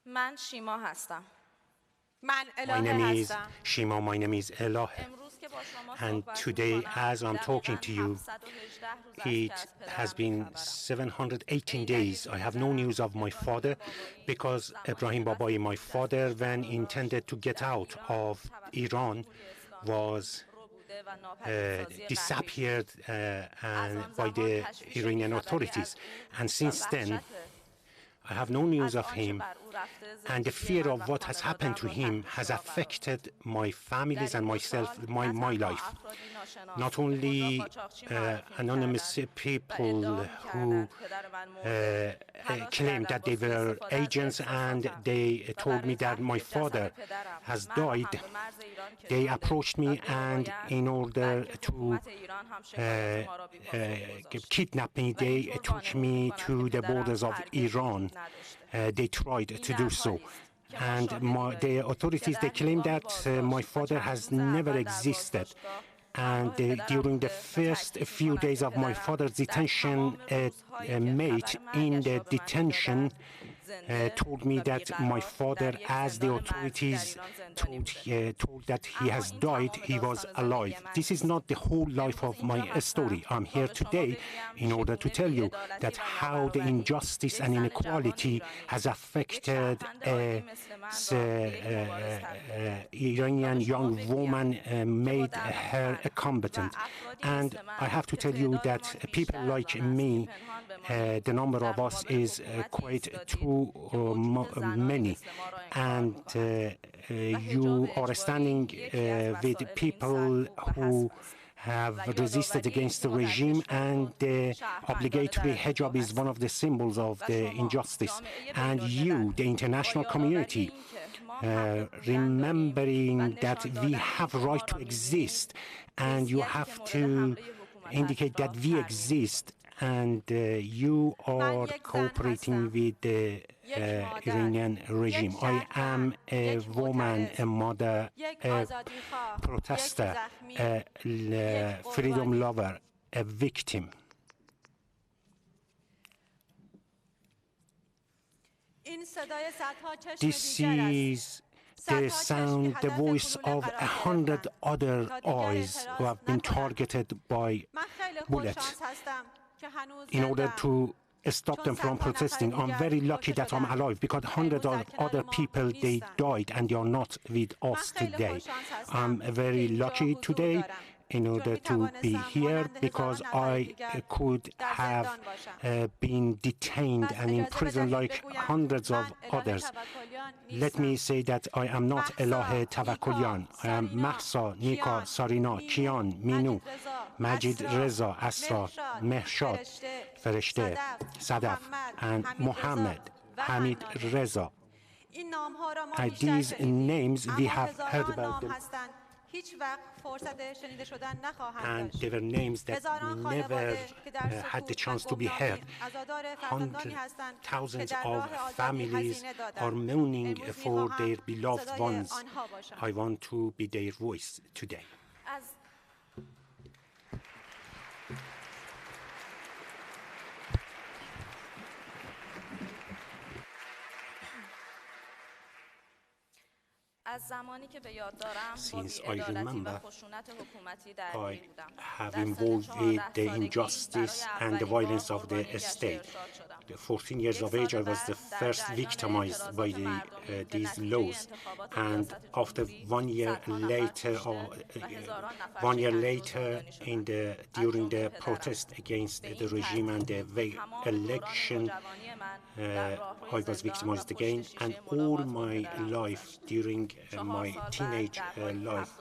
من شیما هستم. من My الهه name is هستم. Shima, my name is Elohe. امروز که با شما And صحبت today, می‌کنم، as I'm talking to you, 718 روز است که it از has پدرم been بی‌خبرم. 718 days. I have no news of my father because Ibrahim Babai, my father, when intended to get out of Iran, was disappeared and by the Iranian authorities. And since then, I have no news of him, and the fear of what has happened to him has affected my families and myself, my life. Not only anonymous people who claimed that they were agents and they told me that my father has died. They approached me and in order to kidnap me, they took me to the borders of Iran. They tried to do so. And the authorities, they claim that my father has never existed. And during the first few days of my father's detention, a mate in the detention told me that my father, as the authorities told that he has died, he was alive. This is not the whole life of my story. I'm here today in order to tell you that how the injustice and inequality has affected Iranian young woman, made her competent. And I have to tell you that people like me, the number of us is quite too many, and you are standing with people who have resisted against the regime, and the obligatory hijab is one of the symbols of the injustice. And you, the international community, remembering that we have a right to exist, and you have to indicate that we exist, and you are cooperating with the Iranian regime. I am a woman, a mother, a protester, a freedom lover, a victim. This is the sound, the voice of 100 other eyes who have been targeted by bullets in order to stop them from protesting. I'm very lucky that I'm alive because hundreds of other people, they died and they are not with us today. I'm very lucky today in order to be here because I could have been detained and imprisoned like hundreds of others. Let me say that I am not Elohe Tawakkulian. I am Mahsa, Nika, Sarina, Kian, Minu, Majid Reza, Asra, Mehshad, Ferishte, Sadaf, and Mohammed, Hamid Reza. And these names, we have heard about them. And they were names that never had the chance to be heard. Thousands of families are mourning for their beloved ones. I want to be their voice today. Since I remember, I have involved with the injustice and the violence of the state. At 14 years of age, I was the first victimized by these laws. And after 1 year later, during the protest against the regime and the election, I was victimized again. And all my life, during my teenage life,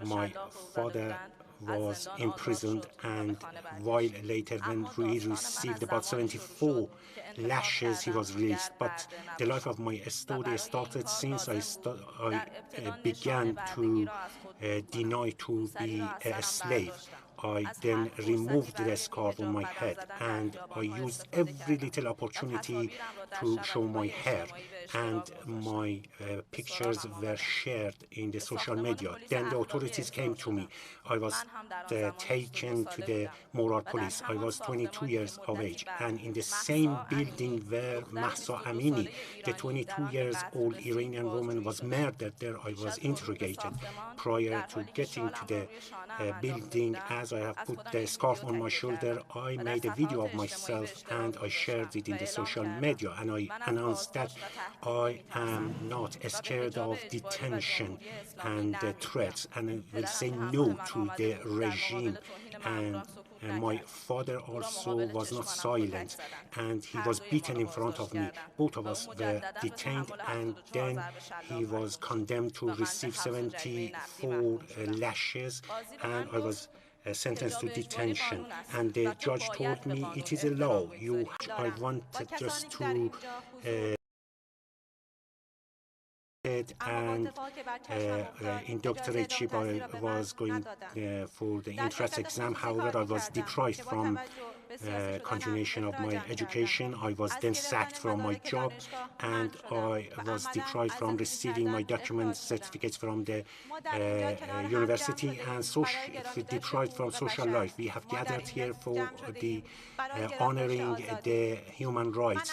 my father was imprisoned, and while later when he received about 74 lashes, he was released. But the life of my story started since I began to deny to be a slave. I then removed the scarf on my head, and I used every little opportunity to show my hair, and my pictures were shared in the social media. Then the authorities came to me. I was taken to the moral police. I was 22 years of age, and in the same building where Mahsa Amini, the 22 years old Iranian woman, was murdered, there I was interrogated. Prior to getting to the building, as I have put the scarf on my shoulder, I made a video of myself and I shared it in the social media, and I announced that I am not scared of detention and threats, and I will say no to the regime. And my father also was not silent, and he was beaten in front of me. Both of us were detained, and then he was condemned to receive 74 lashes, and I was sentenced to detention. And the judge told me, it is a law. I wanted just to and in doctorate I was going for the entrance exam. However, I was deprived from continuation of my education. I was then sacked from my job, and I was deprived from receiving my documents, certificates from the university, and deprived from social life. We have gathered here for the honoring the human rights,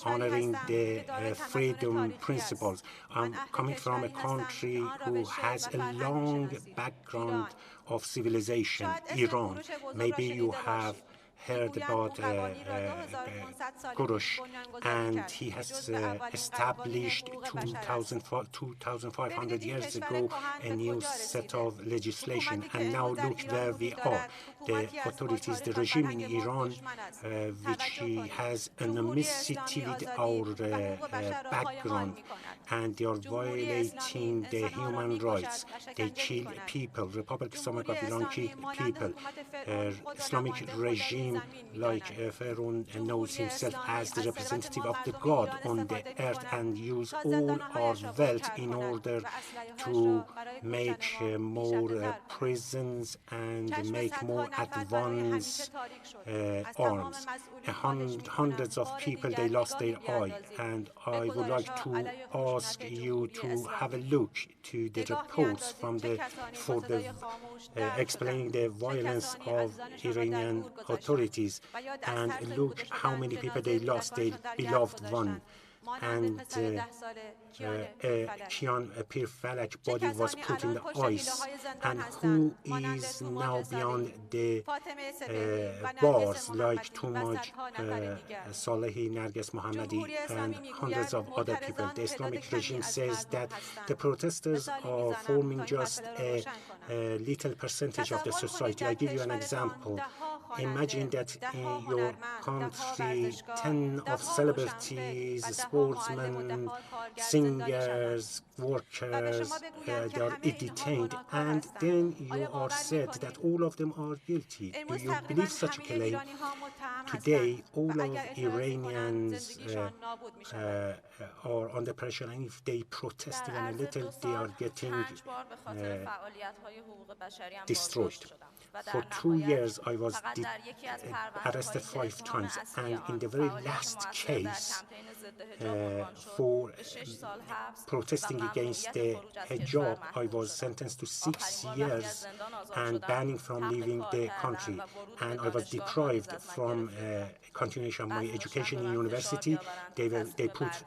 honoring the freedom principles. I'm coming from a country who has a long background of civilization, Iran. Maybe you have heard about Kurush, and he has established 2,500 years ago a new set of legislation. And now look where we are. The authorities, the regime in Iran, which has animosity with our background, and they are violating the human rights. They kill people, Republic Islamic of Iran kill people. Islamic regime like Pharaoh knows himself as the representative of the God on the earth, and use all our wealth in order to make more prisons and make more advanced arms. Hundreds of people, they lost their eye, and I would like to ask you to have a look to the reports from explaining the violence of Iranian authorities, and look how many people they lost their beloved one. And Kian Pirfalak body was put in the ice, and who is now beyond the bars, like Tumaj Salehi, Narges Mohammadi, and hundreds of other people. The Islamic regime says that the protesters are forming just a little percentage of the society. I give you an example. Imagine that in your country, 10 of celebrities, sportsmen, singers, workers, they are detained, and then you are said that all of them are guilty. Do you believe such a claim? Today, all of Iranians are under pressure, and if they protest even a little, they are getting destroyed. For 2 years, I was arrested 5 times, and in the very last case, for protesting against the hijab, I was sentenced to 6 years and banning from leaving the country, and I was deprived from continuation of my education in university. They put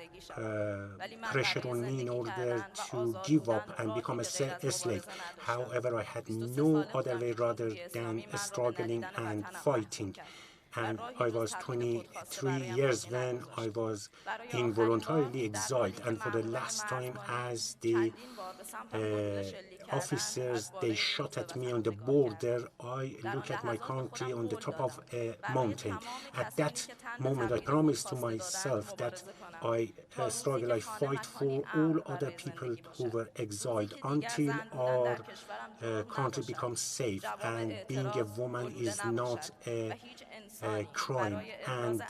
pressure on me in order to give up and become a slave. However, I had no other way rather than struggling and fighting. And I was 23 years when I was involuntarily exiled, and for the last time, as the officers, they shot at me on the border, I look at my country on the top of a mountain. At that moment, I promised to myself that I struggle, I fight for all other people who were exiled until our country becomes safe, and being a woman is not a crime, and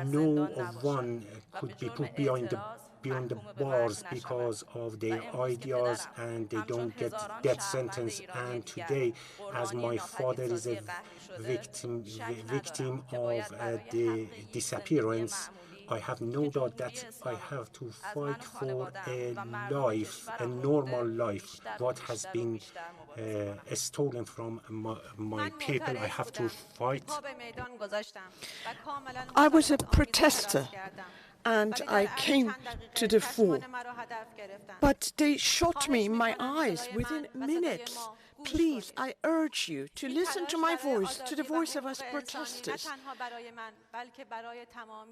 no one could be put behind the beyond the bars because of their ideas, and they don't get death sentence. And today, as my father is a victim of the disappearance, I have no doubt that I have to fight for a life, a normal life. What has been stolen from my people, I have to fight. I was a protester and I came to the fore, but they shot me in my eyes within minutes. Please, I urge you to listen to my voice, to the voice of us protesters.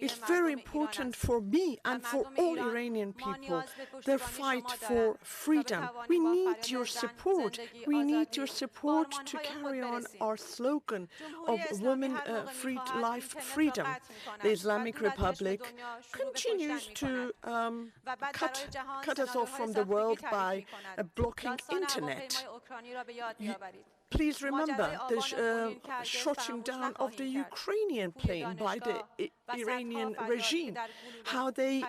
It's very important for me and for all Iranian people, the fight for freedom. We need your support. We need your support to carry on our slogan of women, life, freedom. The Islamic Republic continues to cut us off from the world by blocking internet. Please remember the shooting down of the Ukrainian plane by the Iranian regime, how they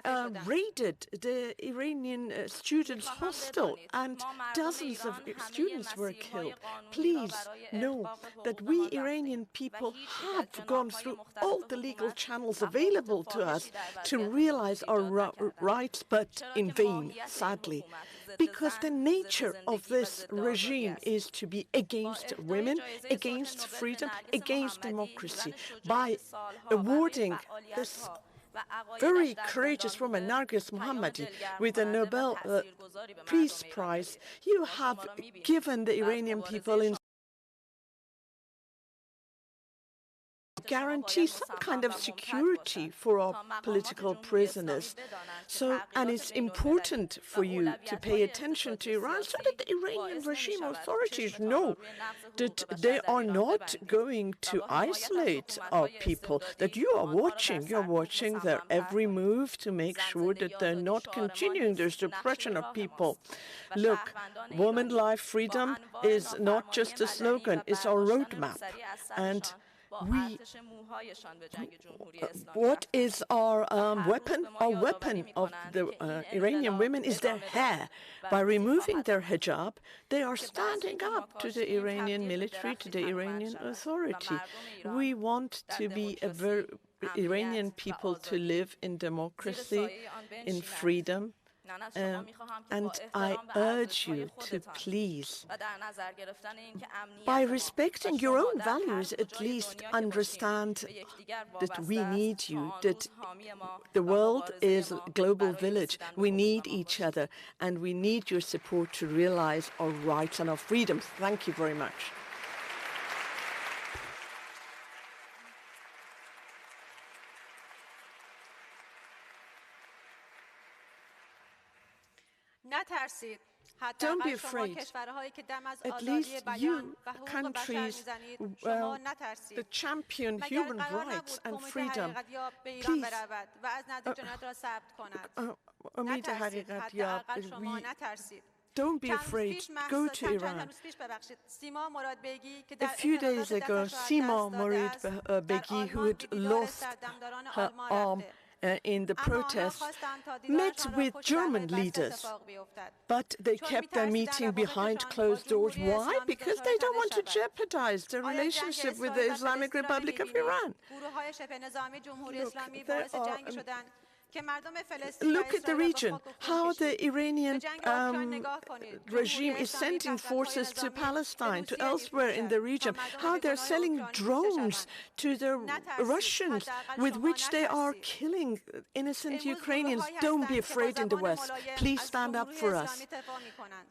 raided the Iranian students' hostel and dozens of students were killed. Please know that we Iranian people have gone through all the legal channels available to us to realize our rights, but in vain, sadly. Because the nature of this regime is to be against women, against freedom, against democracy. By awarding this very courageous woman, Narges Mohammadi, with the Nobel Peace Prize, you have given the Iranian people in guarantee some kind of security for our political prisoners. And it's important for you to pay attention to Iran so that the Iranian regime authorities know that they are not going to isolate our people, that you're watching their every move to make sure that they're not continuing their suppression of people. Look, woman, life, freedom is not just a slogan, it's our roadmap. And what is our weapon? Our weapon of the Iranian women is their hair. By removing their hijab, they are standing up to the Iranian military, to the Iranian authority. We want to be Iranian people to live in democracy, in freedom. And I urge you to please, by respecting your own values, at least understand that we need you, that the world is a global village. We need each other, and we need your support to realize our rights and our freedoms. Thank you very much. Don't be afraid. At least you, countries, that champion human rights and freedom, please, don't be afraid. Go to Iran. A few days ago, Sima Morid Beghi, who had lost her arm in the protests, met with German leaders, but they kept their meeting behind closed doors. Why? Because they don't want to jeopardize their relationship with the Islamic Republic of Iran. Look at the region, how the Iranian regime is sending forces to Palestine, to elsewhere in the region, how they're selling drones to the Russians with which they are killing innocent Ukrainians. Don't be afraid in the West. Please stand up for us.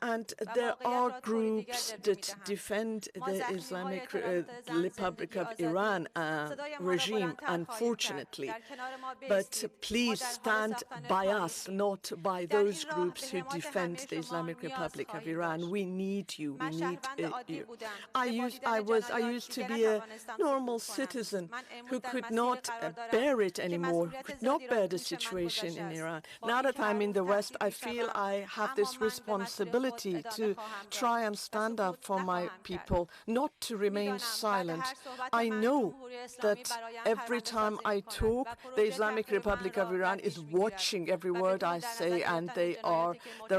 And there are groups that defend the Islamic Republic of Iran regime, unfortunately. But please stand by us, not by those groups who defend the Islamic Republic of Iran. We need you. We need you. I used to be a normal citizen who could not bear it anymore, could not bear the situation in Iran. Now that I'm in the West, I feel I have this responsibility to try and stand up for my people, not to remain silent. I know that every time I talk, the Islamic Republic of Iran Iran is watching every word I say, and there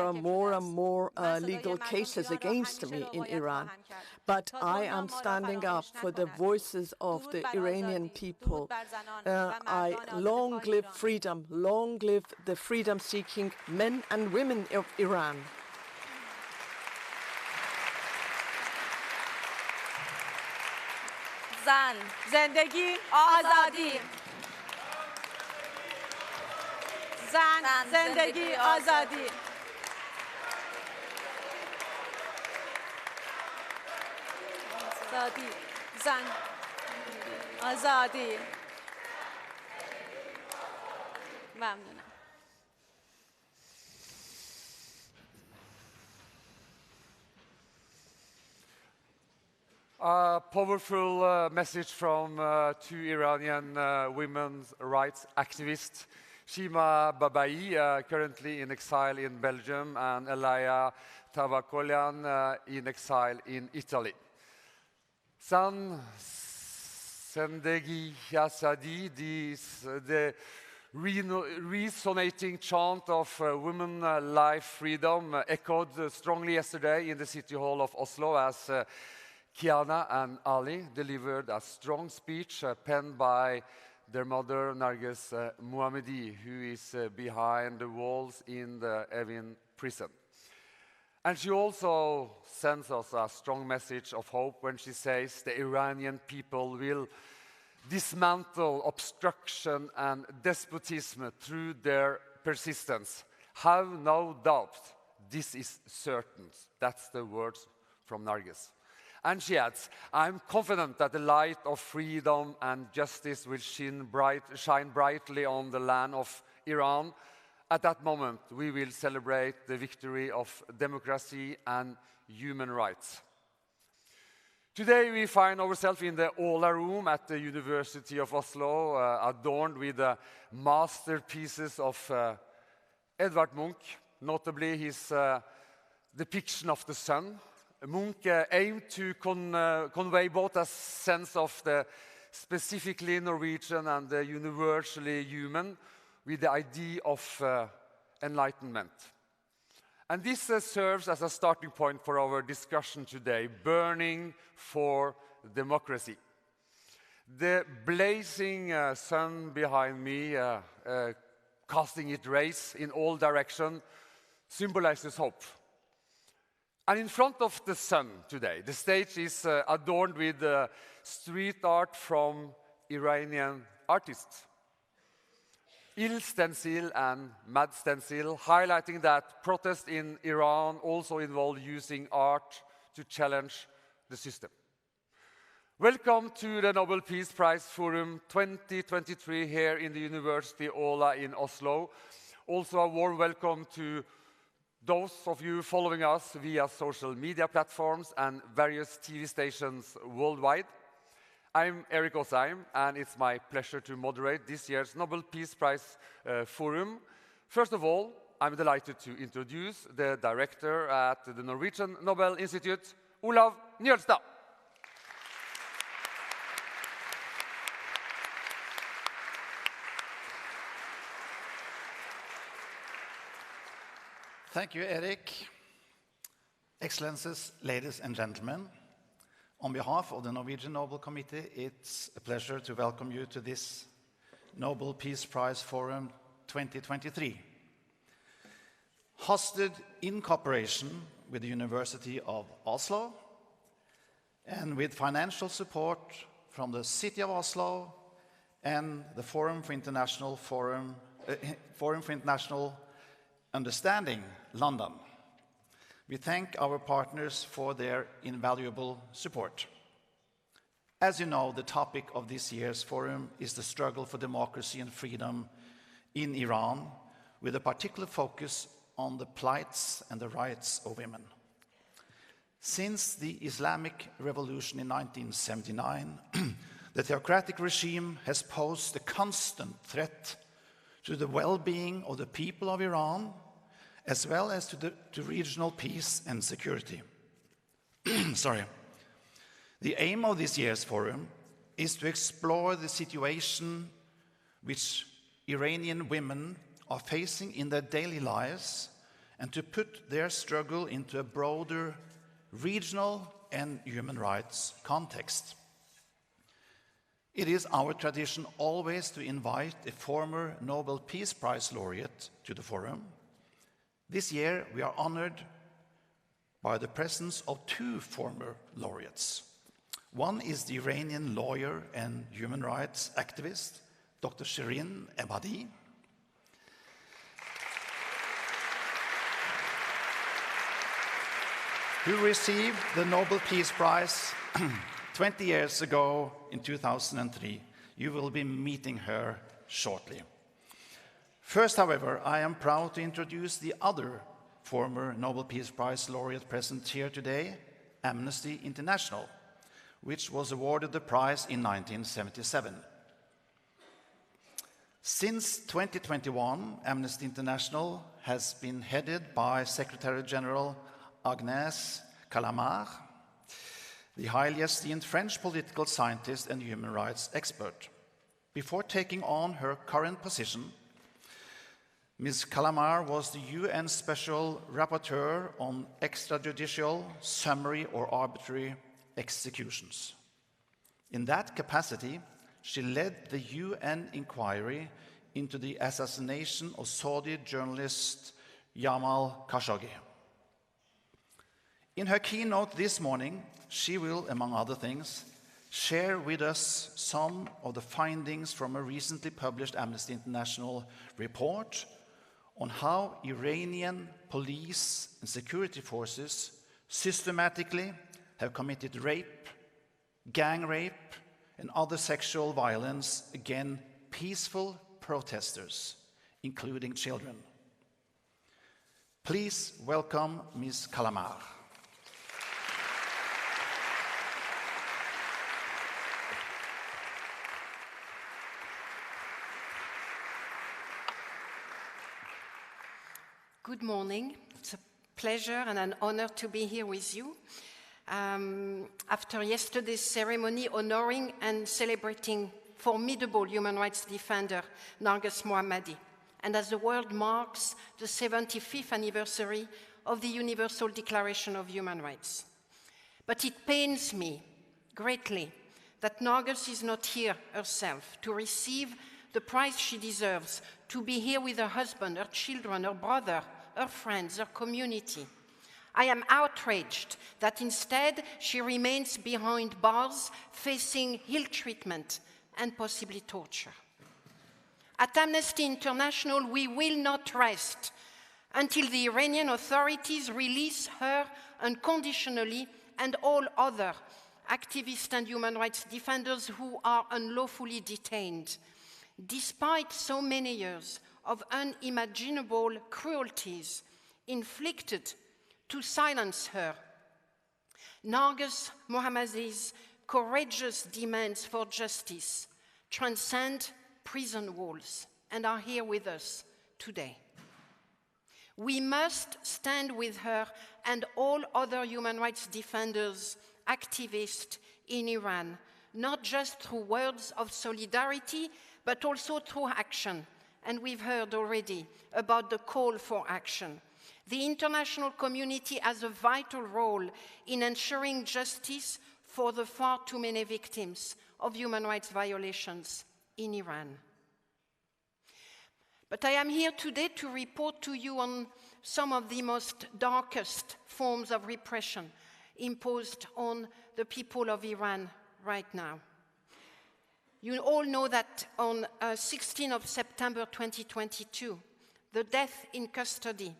are more and more legal cases against me in Iran. But I am standing up for the voices of the Iranian people. Long live freedom, long live the freedom-seeking men and women of Iran. زن، زندگی آزادی. زن، زندگی آزادی. آزادی، زن، آزادی. ممنونم. A powerful message from two Iranian women's rights activists, Shima Babai, currently in exile in Belgium, and Elaya Tavakolian in exile in Italy. San Sendegi Yasadi, the resonating chant of women life freedom echoed strongly yesterday in the City Hall of Oslo as Kiana and Ali delivered a strong speech penned by their mother, Narges Mohammadi, who is behind the walls in the Evin prison. And she also sends us a strong message of hope when she says the Iranian people will dismantle obstruction and despotism through their persistence. Have no doubt, this is certain. That's the words from Narges. And she adds, I'm confident that the light of freedom and justice will shine brightly on the land of Iran. At that moment, we will celebrate the victory of democracy and human rights. Today, we find ourselves in the Aula room at the University of Oslo, adorned with the masterpieces of Edvard Munch, notably his depiction of the sun. Munch aimed to convey both a sense of the specifically Norwegian and the universally human with the idea of enlightenment. And this serves as a starting point for our discussion today, burning for democracy. The blazing sun behind me, casting its rays in all directions, symbolizes hope. And in front of the sun today, the stage is adorned with street art from Iranian artists. Il stencil and mad stencil, highlighting that protests in Iran also involve using art to challenge the system. Welcome to the Nobel Peace Prize Forum 2023 here in the University Aula in Oslo. Also a warm welcome to those of you following us via social media platforms and various TV stations worldwide. I'm Erik Osheim, and it's my pleasure to moderate this year's Nobel Peace Prize Forum. First of all, I'm delighted to introduce the director at the Norwegian Nobel Institute, Olav Njølstad. Thank you, Erik. Excellencies, ladies and gentlemen, on behalf of the Norwegian Nobel Committee, it's a pleasure to welcome you to this Nobel Peace Prize Forum 2023. Hosted in cooperation with the University of Oslo and with financial support from the City of Oslo and the Forum for International Understanding, London. We thank our partners for their invaluable support. As you know, the topic of this year's forum is the struggle for democracy and freedom in Iran, with a particular focus on the plights and the rights of women. Since the Islamic Revolution in 1979, the theocratic regime has posed a constant threat to the well-being of the people of Iran, as well as to regional peace and security. Sorry. The aim of this year's forum is to explore the situation which Iranian women are facing in their daily lives and to put their struggle into a broader regional and human rights context. It is our tradition always to invite a former Nobel Peace Prize laureate to the forum. This year, we are honored by the presence of two former laureates. One is the Iranian lawyer and human rights activist, Dr. Shirin Ebadi, who received the Nobel Peace Prize 20 years ago in 2003. You will be meeting her shortly. First, however, I am proud to introduce the other former Nobel Peace Prize laureate present here today, Amnesty International, which was awarded the prize in 1977. Since 2021, Amnesty International has been headed by Secretary General Agnès Calamard, the highly esteemed French political scientist and human rights expert. Before taking on her current position, Ms. Calamard was the UN Special Rapporteur on extrajudicial, summary, or arbitrary executions. In that capacity, she led the UN inquiry into the assassination of Saudi journalist Jamal Khashoggi. In her keynote this morning, she will, among other things, share with us some of the findings from a recently published Amnesty International report on how Iranian police and security forces systematically have committed rape, gang rape, and other sexual violence against peaceful protesters, including children. Please welcome Ms. Calamard. Good morning. It's a pleasure and an honor to be here with you. After yesterday's ceremony honoring and celebrating formidable human rights defender Narges Mohammadi, and as the world marks the 75th anniversary of the Universal Declaration of Human Rights. But it pains me greatly that Narges is not here herself to receive the prize she deserves, to be here with her husband, her children, her brother, her friends, her community. I am outraged that instead she remains behind bars, facing ill treatment and possibly torture. At Amnesty International, we will not rest until the Iranian authorities release her unconditionally and all other activists and human rights defenders who are unlawfully detained, despite so many years of unimaginable cruelties inflicted to silence her. Narges Mohammadi's courageous demands for justice transcend prison walls and are here with us today. We must stand with her and all other human rights defenders, activists in Iran, not just through words of solidarity, but also through action. And we've heard already about the call for action. The international community has a vital role in ensuring justice for the far too many victims of human rights violations in Iran. But I am here today to report to you on some of the most darkest forms of repression imposed on the people of Iran right now. You all know that on 16th of September 2022, the death in custody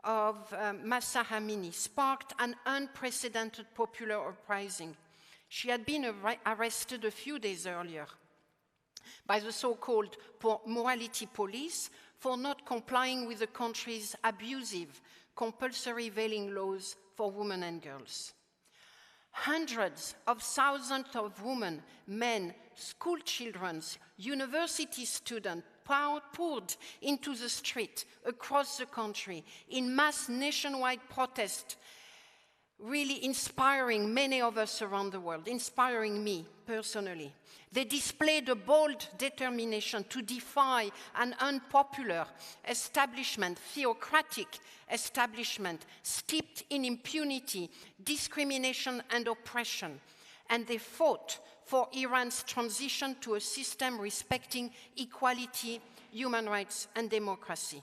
of Mahsa Amini sparked an unprecedented popular uprising. She had been arrested a few days earlier by the so-called morality police for not complying with the country's abusive compulsory veiling laws for women and girls. Hundreds of thousands of women, men, school children, university students poured into the street across the country in mass nationwide protest, really inspiring many of us around the world, inspiring me personally. They displayed a bold determination to defy an unpopular establishment, theocratic establishment, steeped in impunity, discrimination, and oppression. And they fought for Iran's transition to a system respecting equality, human rights, and democracy.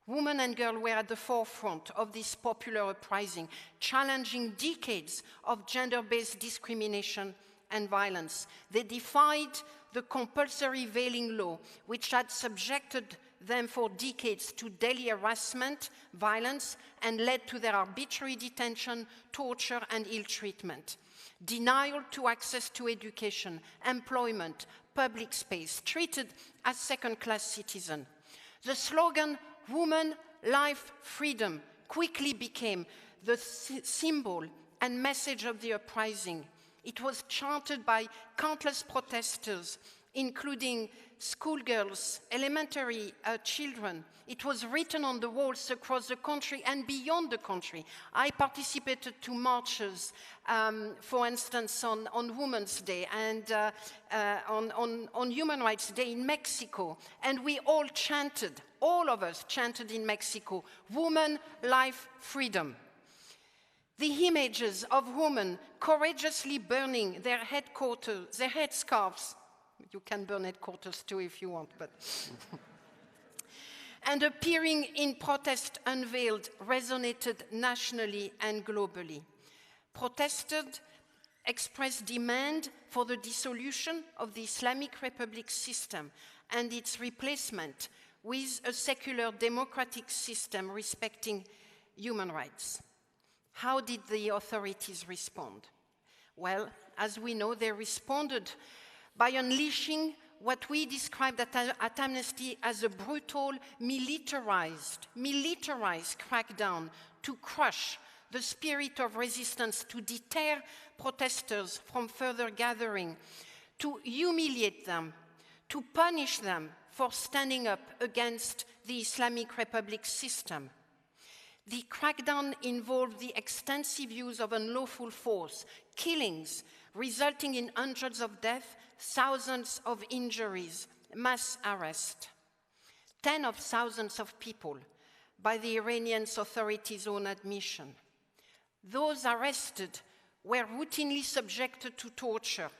Women and girls were at the forefront of this popular uprising, challenging decades of gender-based discrimination and violence. They defied the compulsory veiling law, which had subjected them for decades to daily harassment, violence, and led to their arbitrary detention, torture, and ill treatment. Denial to access to education, employment, public space, treated as second-class citizens. The slogan, "Woman, Life, Freedom," quickly became the symbol and message of the uprising. It was chanted by countless protesters, including schoolgirls, elementary children. It was written on the walls across the country and beyond the country. I participated to marches, for instance, on Women's Day and on Human Rights Day in Mexico. And we all chanted, all of us chanted in Mexico, "Woman, Life, Freedom." The images of women courageously burning their headscarves. You can burn headquarters too if you want, but... and appearing in protest unveiled resonated nationally and globally. Protesters expressed demand for the dissolution of the Islamic Republic system and its replacement with a secular democratic system respecting human rights. How did the authorities respond? Well, as we know, they responded by unleashing what we described at Amnesty as a brutal, militarized crackdown to crush the spirit of resistance, to deter protesters from further gathering, to humiliate them, to punish them for standing up against the Islamic Republic system. The crackdown involved the extensive use of unlawful force, killings resulting in hundreds of deaths, thousands of injuries, mass arrest. Tens of thousands of people, by the Iranian authorities' own admission. Those arrested were routinely subjected to torture,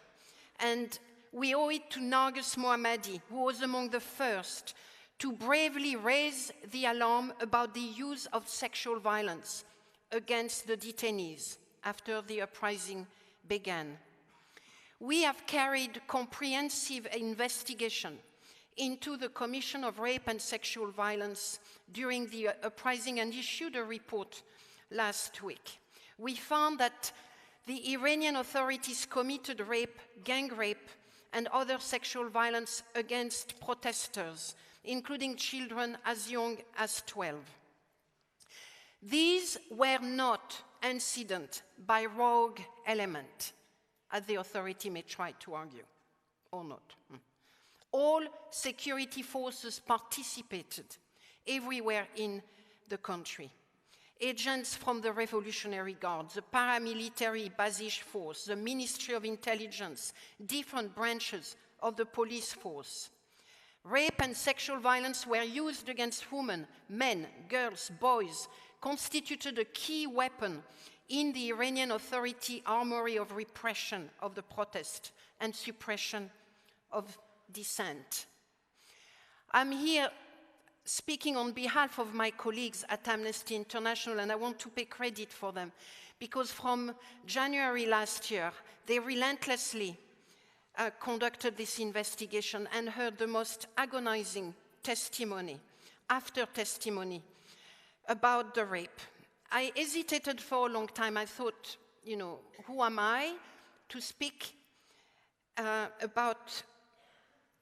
and we owe it to Narges Mohammadi, who was among the first to bravely raise the alarm about the use of sexual violence against the detainees after the uprising began. We have carried comprehensive investigation into the commission of rape and sexual violence during the uprising and issued a report last week. We found that the Iranian authorities committed rape, gang rape, and other sexual violence against protesters, including children as young as 12. These were not incidents by rogue element, as the authority may try to argue, or not. All security forces participated everywhere in the country. Agents from the Revolutionary Guard, the paramilitary Basij force, the Ministry of Intelligence, different branches of the police force. Rape and sexual violence were used against women, men, girls, boys, constituted a key weapon in the Iranian authority armory of repression of the protest and suppression of dissent. I'm here speaking on behalf of my colleagues at Amnesty International, and I want to pay credit for them, because from January last year, they relentlessly conducted this investigation and heard the most agonizing testimony after testimony about the rape. I hesitated for a long time. I thought, who am I to speak about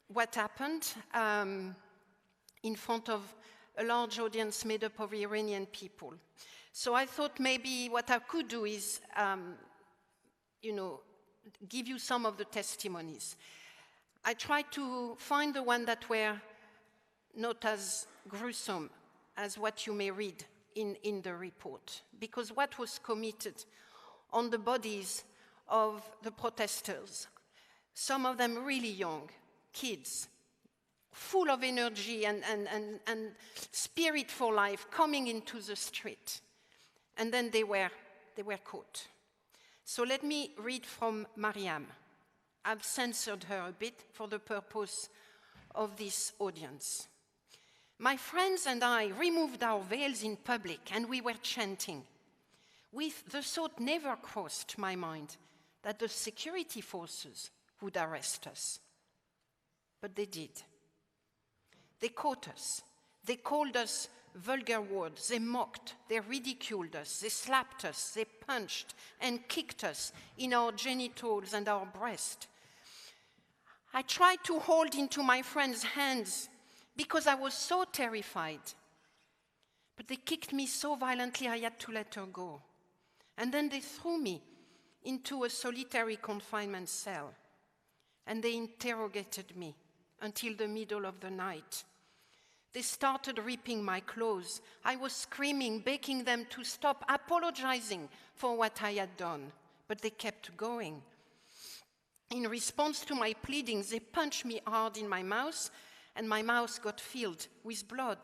what happened in front of a large audience made up of Iranian people. So I thought maybe what I could do is, give you some of the testimonies. I tried to find the ones that were not as gruesome as what you may read in the report, because what was committed on the bodies of the protesters some of them really young, kids, full of energy and spirit for life, coming into the street. And then they were caught. So let me read from Mariam. I've censored her a bit for the purpose of this audience. My friends and I removed our veils in public and we were chanting. The thought never crossed my mind that the security forces would arrest us. But they did. They caught us. They called us vulgar words. They mocked. They ridiculed us. They slapped us. They punched and kicked us in our genitals and our breast. I tried to hold into my friend's hands because I was so terrified. But they kicked me so violently I had to let her go. And then they threw me into a solitary confinement cell. And they interrogated me until the middle of the night. They started ripping my clothes. I was screaming, begging them to stop, apologizing for what I had done. But they kept going. In response to my pleadings, they punched me hard in my mouth, and my mouth got filled with blood.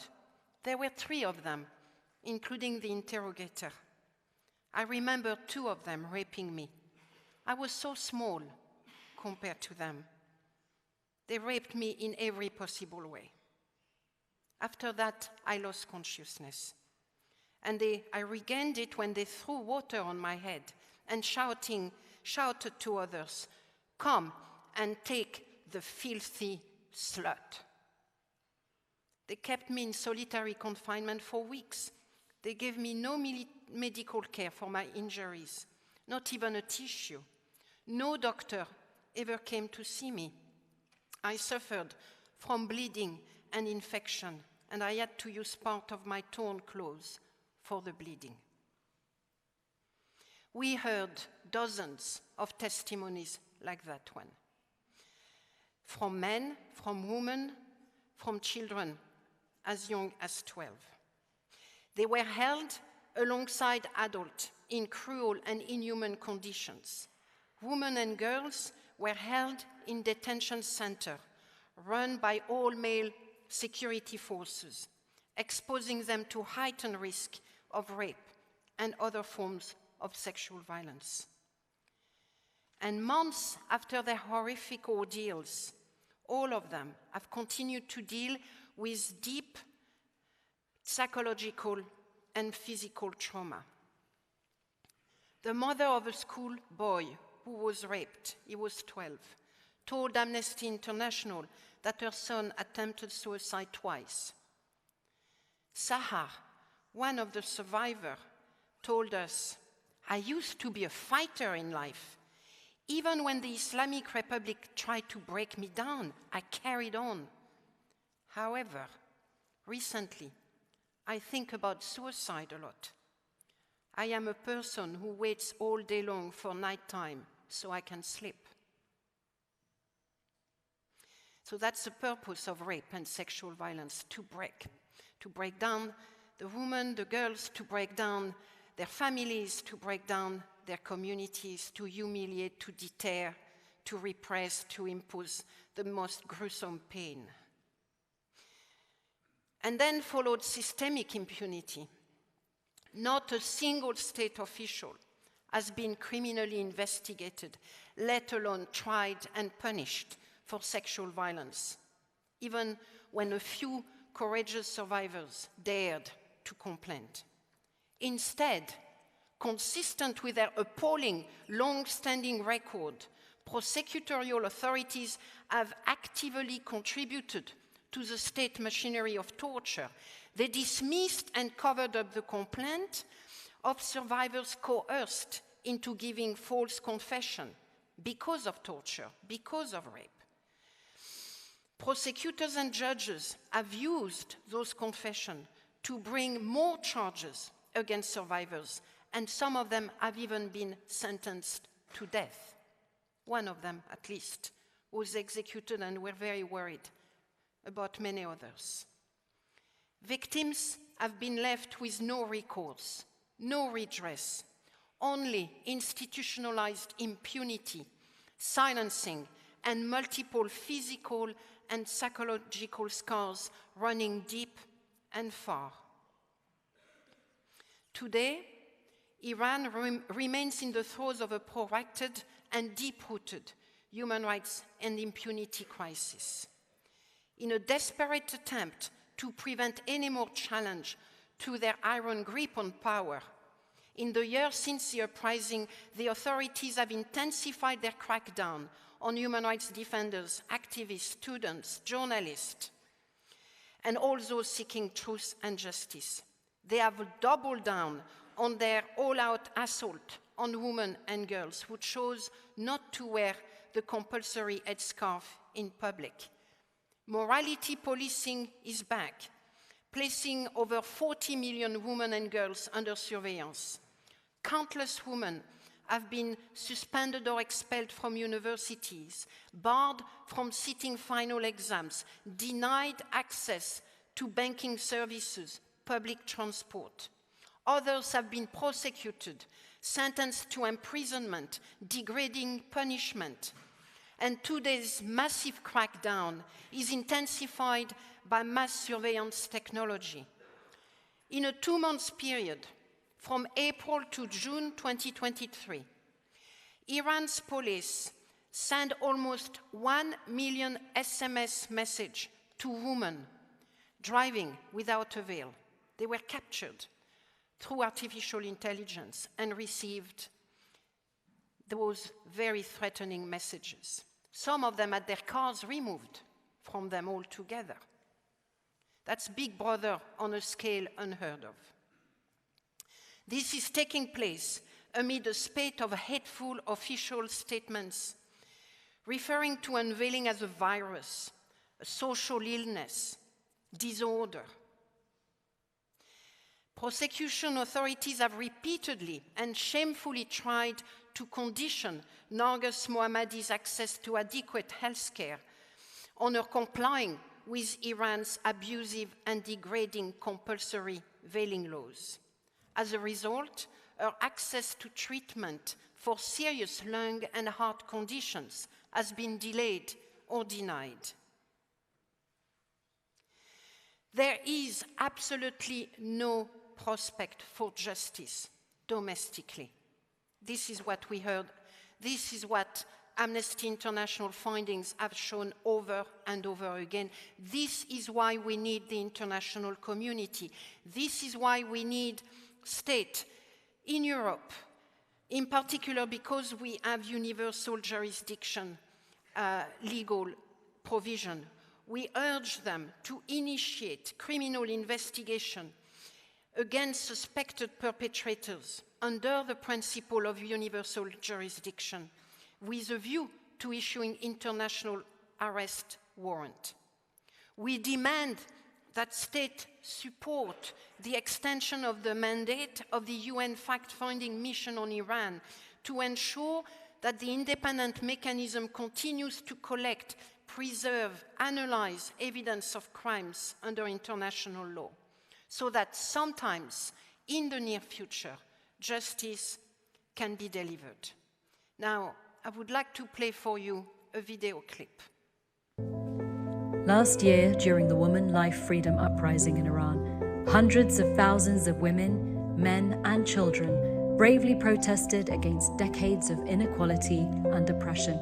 There were 3 of them, including the interrogator. I remember 2 of them raping me. I was so small compared to them. They raped me in every possible way. After that, I lost consciousness. And I regained it when they threw water on my head and shouted to others, "Come and take the filthy slut." They kept me in solitary confinement for weeks. They gave me no medical care for my injuries, not even a tissue. No doctor ever came to see me. I suffered from bleeding and infection, and I had to use part of my torn clothes for the bleeding. We heard dozens of testimonies like that one. From men, from women, from children as young as 12. They were held alongside adults in cruel and inhuman conditions. Women and girls were held in detention centers run by all-male security forces, exposing them to heightened risk of rape and other forms of sexual violence. And months after their horrific ordeals, all of them have continued to deal with deep psychological and physical trauma. The mother of a school boy who was raped, he was 12, told Amnesty International that her son attempted suicide twice. Sahar, one of the survivors, told us, "I used to be a fighter in life. Even when the Islamic Republic tried to break me down, I carried on. However, recently, I think about suicide a lot. I am a person who waits all day long for nighttime so I can sleep." So that's the purpose of rape and sexual violence, to break down the women, the girls, to break down their families, to break down their communities, to humiliate, to deter, to repress, to impose the most gruesome pain. And then followed systemic impunity. Not a single state official has been criminally investigated, let alone tried and punished for sexual violence, even when a few courageous survivors dared to complain. Instead, consistent with their appalling, long-standing record, prosecutorial authorities have actively contributed to the state machinery of torture. They dismissed and covered up the complaint of survivors coerced into giving false confession because of torture, because of rape. Prosecutors and judges have used those confessions to bring more charges against survivors, and some of them have even been sentenced to death. One of them, at least, was executed, and we're very worried about many others. Victims have been left with no recourse, no redress, only institutionalized impunity, silencing and multiple physical and psychological scars running deep and far. Today, Iran remains in the throes of a protracted and deep-rooted human rights and impunity crisis. In a desperate attempt to prevent any more challenge to their iron grip on power, in the years since the uprising, the authorities have intensified their crackdown on human rights defenders, activists, students, journalists, and all those seeking truth and justice. They have doubled down on their all-out assault on women and girls who chose not to wear the compulsory headscarf in public. Morality policing is back, placing over 40 million women and girls under surveillance. Countless women have been suspended or expelled from universities, barred from sitting final exams, denied access to banking services, public transport. Others have been prosecuted, sentenced to imprisonment, degrading punishment. And today's massive crackdown is intensified by mass surveillance technology. In a 2-month period, from April to June 2023, Iran's police sent almost 1 million SMS messages to women driving without a veil. They were captured through artificial intelligence and received those very threatening messages. Some of them had their cars removed from them altogether. That's Big Brother on a scale unheard of. This is taking place amid a spate of hateful official statements referring to unveiling as a virus, a social illness, disorder. Prosecution authorities have repeatedly and shamefully tried to condition Narges Mohammadi's access to adequate health care on her complying with Iran's abusive and degrading compulsory veiling laws. As a result, her access to treatment for serious lung and heart conditions has been delayed or denied. There is absolutely no prospect for justice domestically. This is what we heard. This is what Amnesty International findings have shown over and over again. This is why we need the international community. This is why we need state in Europe, in particular because we have universal jurisdiction legal provision. We urge them to initiate criminal investigation against suspected perpetrators under the principle of universal jurisdiction with a view to issuing international arrest warrant. We demand that states support the extension of the mandate of the UN fact-finding mission on Iran to ensure that the independent mechanism continues to collect, preserve, analyze evidence of crimes under international law, so that sometimes in the near future, justice can be delivered. Now, I would like to play for you a video clip. Last year, during the Woman Life Freedom Uprising in Iran, hundreds of thousands of women, men, and children bravely protested against decades of inequality and oppression.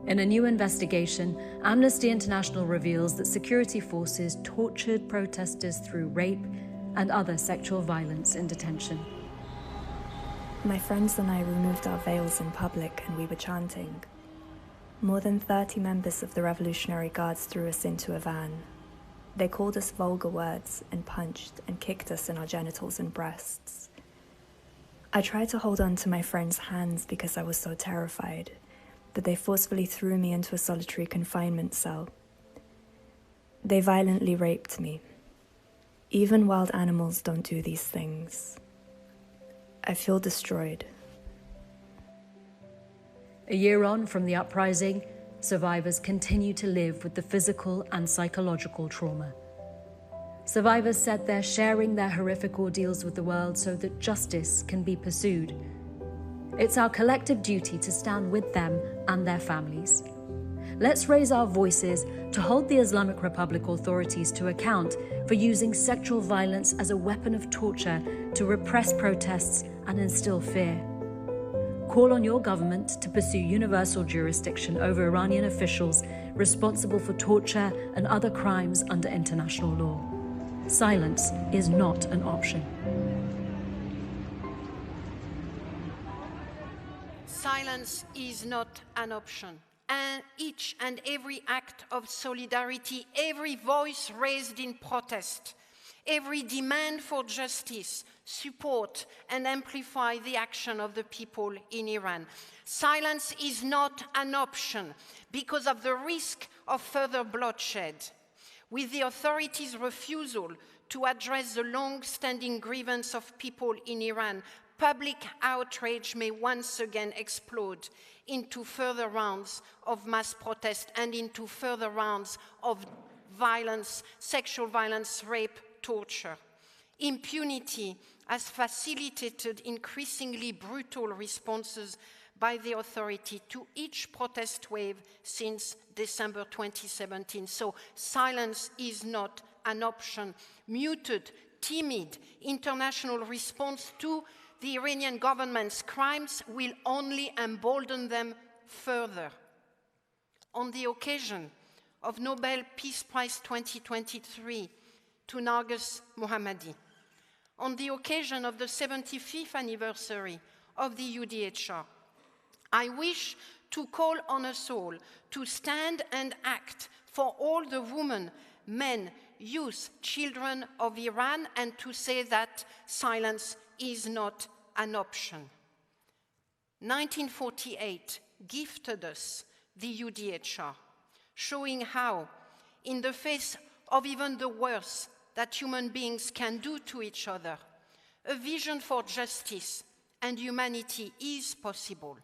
In a new investigation, Amnesty International reveals that security forces tortured protesters through rape and other sexual violence in detention. My friends and I removed our veils in public and we were chanting. More than 30 members of the Revolutionary Guards threw us into a van. They called us vulgar words and punched and kicked us in our genitals and breasts. I tried to hold on to my friends' hands because I was so terrified, but they forcefully threw me into a solitary confinement cell. They violently raped me. Even wild animals don't do these things. I feel destroyed. A year on from the uprising, survivors continue to live with the physical and psychological trauma. Survivors said they're sharing their horrific ordeals with the world so that justice can be pursued. It's our collective duty to stand with them and their families. let's raise our voices to hold the Islamic Republic authorities to account for using sexual violence as a weapon of torture to repress protests and instill fear. Call on your government to pursue universal jurisdiction over Iranian officials responsible for torture and other crimes under international law. Silence is not an option. Silence is not an option. And each and every act of solidarity, every voice raised in protest, every demand for justice, support and amplify the action of the people in Iran. Silence is not an option because of the risk of further bloodshed. With the authorities' refusal to address the long-standing grievance of people in Iran, public outrage may once again explode into further rounds of mass protest and into further rounds of violence, sexual violence, rape, torture. Impunity has facilitated increasingly brutal responses by the authority to each protest wave since December 2017. So silence is not an option. Muted, timid international response to the Iranian government's crimes will only embolden them further. On the occasion of Nobel Peace Prize 2023 to Narges Mohammadi, on the occasion of the 75th anniversary of the UDHR, I wish to call on us all to stand and act for all the women, men, youth, children of Iran, and to say that silence is not an option. 1948 gifted us the UDHR, showing how, in the face of even the worst that human beings can do to each other, a vision for justice and humanity is possible.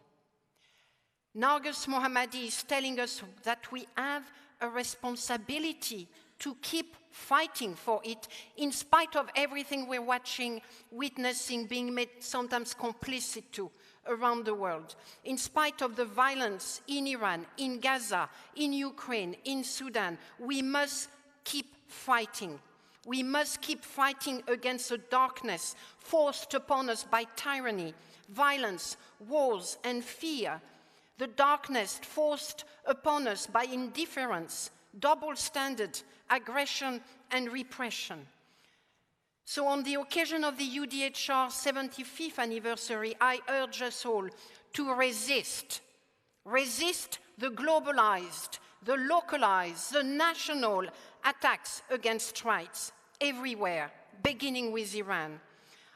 Narges Mohammadi is telling us that we have a responsibility to keep fighting for it, in spite of everything we're watching, witnessing, being made sometimes complicit to around the world. In spite of the violence in Iran, in Gaza, in Ukraine, in Sudan, we must keep fighting. We must keep fighting against the darkness forced upon us by tyranny, violence, wars, and fear. The darkness forced upon us by indifference, double standard, aggression, and repression. So on the occasion of the UDHR 75th anniversary, I urge us all to resist. Resist the globalized, the localized, the national attacks against rights everywhere, beginning with Iran.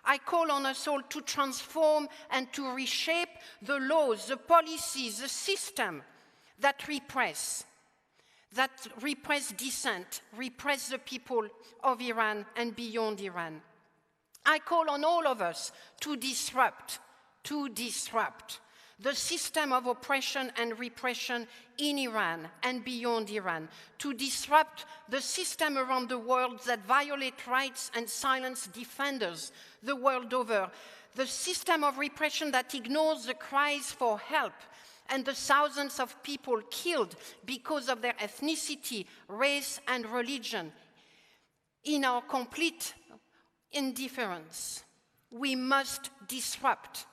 I call on us all to transform and to reshape the laws, the policies, the system that repress dissent, repress the people of Iran and beyond Iran. I call on all of us to disrupt the system of oppression and repression in Iran and beyond Iran, to disrupt the system around the world that violate rights and silence defenders the world over, the system of repression that ignores the cries for help and the thousands of people killed because of their ethnicity, race, and religion. In our complete indifference, we must disrupt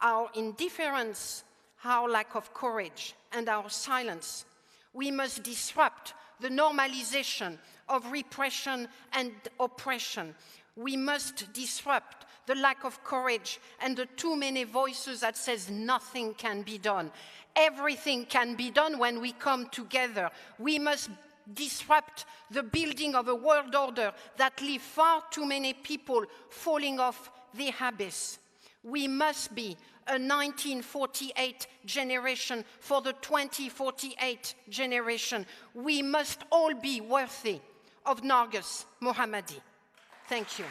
our indifference, our lack of courage, and our silence. We must disrupt the normalization of repression and oppression. We must disrupt the lack of courage and the too many voices that says nothing can be done. Everything can be done when we come together. We must disrupt the building of a world order that leaves far too many people falling off the abyss. We must be a 1948 generation for the 2048 generation. We must all be worthy of Narges Mohammadi. Thank you.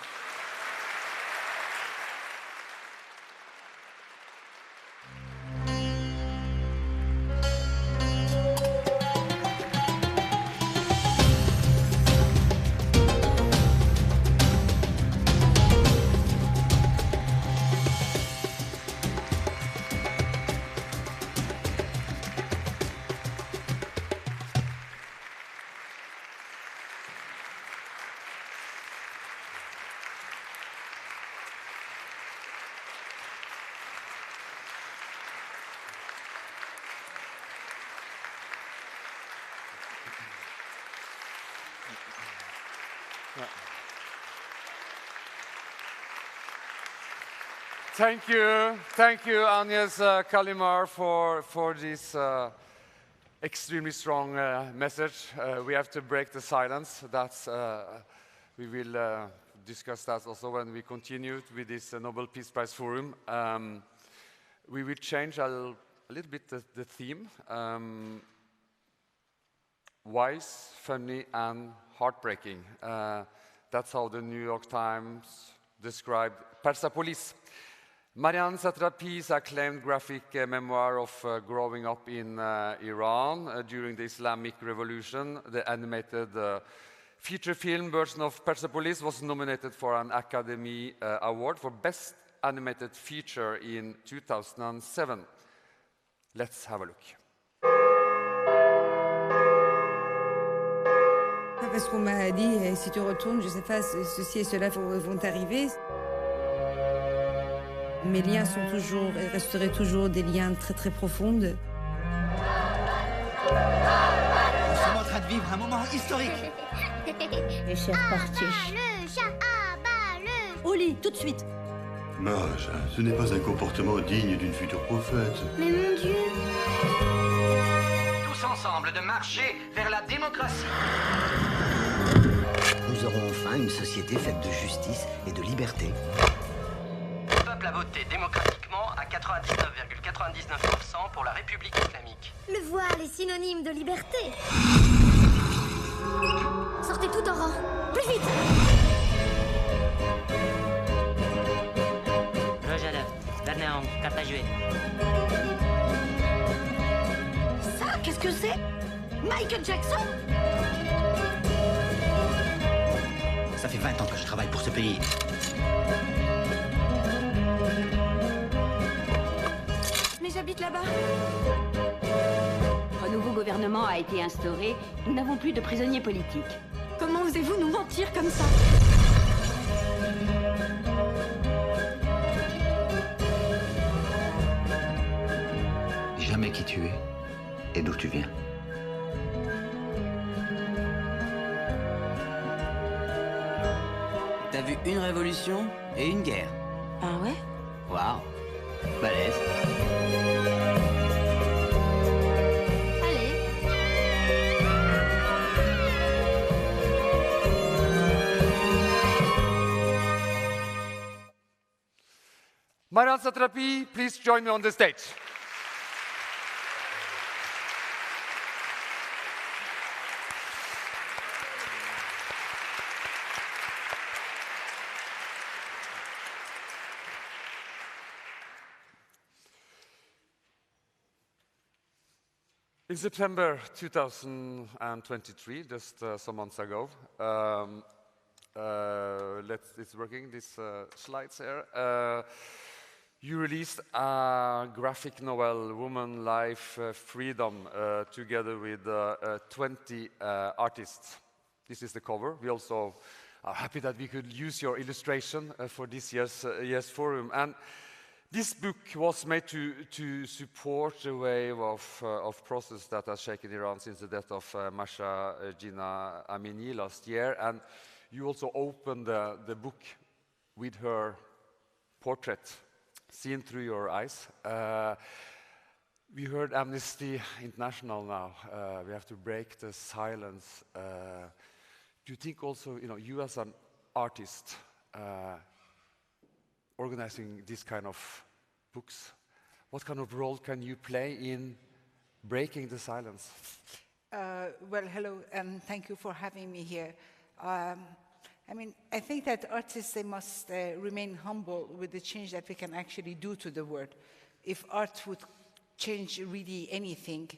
Thank you, Agnes Kalimar, for this extremely strong message. We have to break the silence. We will discuss that also when we continue with this Nobel Peace Prize Forum. We will change a little bit the theme. Wise, funny, and heartbreaking. That's how the New York Times described Persepolis. Marianne Satrapi's acclaimed graphic memoir of growing up in Iran during the Islamic Revolution, the animated feature film version of Persepolis, was nominated for an Academy Award for Best Animated Feature in 2007. Let's have a look. Parce qu'on m'a dit, si tu retournes, je sais pas, ceci et cela vont arriver. Mes liens sont toujours et resteraient toujours des liens très très profonds. Nous sommes en train de vivre un moment historique. Les chers partis. Au lit, tout de suite. Mage, ce n'est pas un comportement digne d'une future prophète. Mais mon Dieu! Tous ensemble de marcher vers la démocratie. Nous aurons enfin une société faite de justice et de liberté. Le peuple a voté démocratiquement à 99,99% pour la République islamique. Le voile est synonyme de liberté. Sortez tout en rang. Plus vite! Carte à jouer. Ça, qu'est-ce que c'est? Michael Jackson? Ça fait 20 ans que je travaille pour ce pays. Mais j'habite là-bas. Un nouveau gouvernement a été instauré. Nous n'avons plus de prisonniers politiques. Comment osez-vous nous mentir comme ça? Jamais qui tu es et d'où tu viens. T'as vu une révolution et une guerre. Ah ouais? Waouh, balèze. Allez. Marianne Satrapi, please join me on the stage. In September 2023, just some months ago, it's working, these slides here. You released a graphic novel, Woman, Life, Freedom, together with 20 artists. This is the cover. We also are happy that we could use your illustration for this year's forum. And this book was made to support the wave of process that has shaken Iran since the death of Masha Jina Amini last year. And you also opened the book with her portrait, seen through your eyes. We heard Amnesty International now. We have to break the silence. Do you think also, you as an artist, organizing this kind of books, what kind of role can you play in breaking the silence? Well, hello, and thank you for having me here. I think that artists, they must remain humble with the change that we can actually do to the world. If art would change really anything,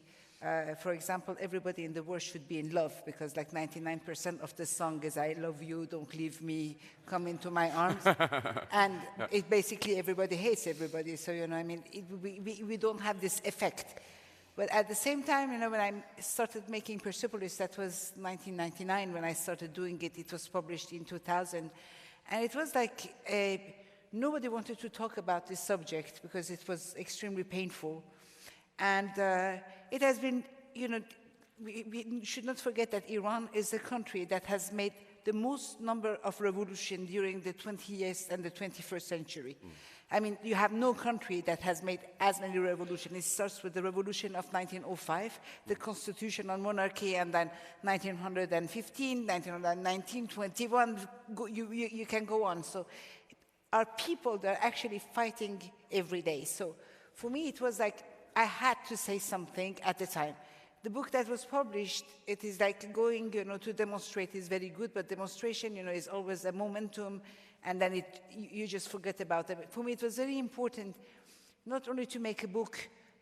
for example, everybody in the world should be in love, because like 99% of the song is I love you, don't leave me, come into my arms. And it basically everybody hates everybody. So, we don't have this effect. But at the same time, when I started making Persepolis, that was 1999 when I started doing it. It was published in 2000. And it was like nobody wanted to talk about this subject because it was extremely painful. And it has been, we should not forget that Iran is a country that has made the most number of revolutions during the 20th and the 21st century. I mean, you have no country that has made as many revolutions. It starts with the revolution of 1905, the constitutional monarchy, and then 1915, 1919, 21, you can go on. So our people, they're actually fighting every day. So for me, it was like I had to say something at the time. The book that was published, it is like going, to demonstrate is very good, but demonstration, is always a momentum, and then you just forget about it. For me, it was very important not only to make a book,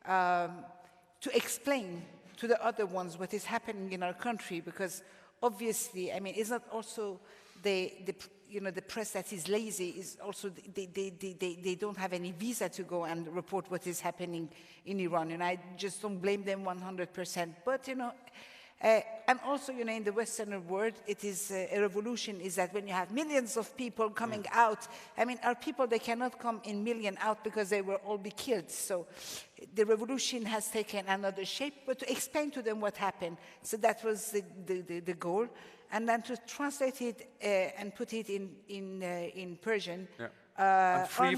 to explain to the other ones what is happening in our country, because obviously, I mean, it's not also the press that is lazy, is also they don't have any visa to go and report what is happening in Iran, and I just don't blame them 100%. But and also in the Western world, it is a revolution. Is that when you have millions of people coming out? I mean, our people, they cannot come in million out because they will all be killed. So the revolution has taken another shape. But to explain to them what happened, so that was the goal. And then to translate it and put it in Persian. Yeah. And free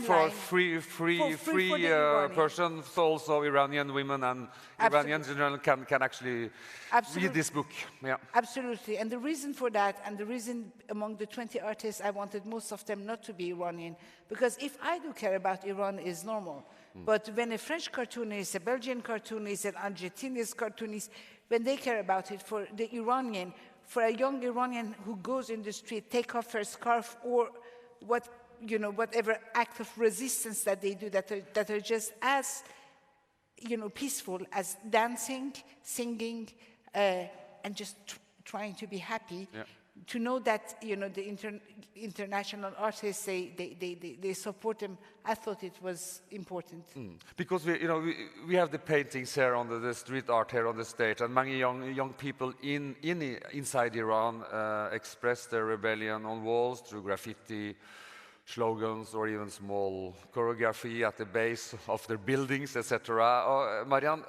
Persian, so also Iranian women and Iranians in general can actually read this book. Yeah. Absolutely. And the reason for that, and the reason among the 20 artists, I wanted most of them not to be Iranian, because if I do care about Iran, is normal. But when a French cartoonist, a Belgian cartoonist, an Argentinian cartoonist, when they care about it, for the Iranian, for a young Iranian who goes in the street, take off her scarf, or whatever act of resistance that they do, that are just as, peaceful as dancing, singing, and just trying to be happy. Yeah. To know that, the international artists, they support them, I thought it was important. Because we have the paintings here on the street art here on the stage, and many young people inside Iran express their rebellion on walls through graffiti, slogans, or even small choreography at the base of their buildings, etc. Marianne,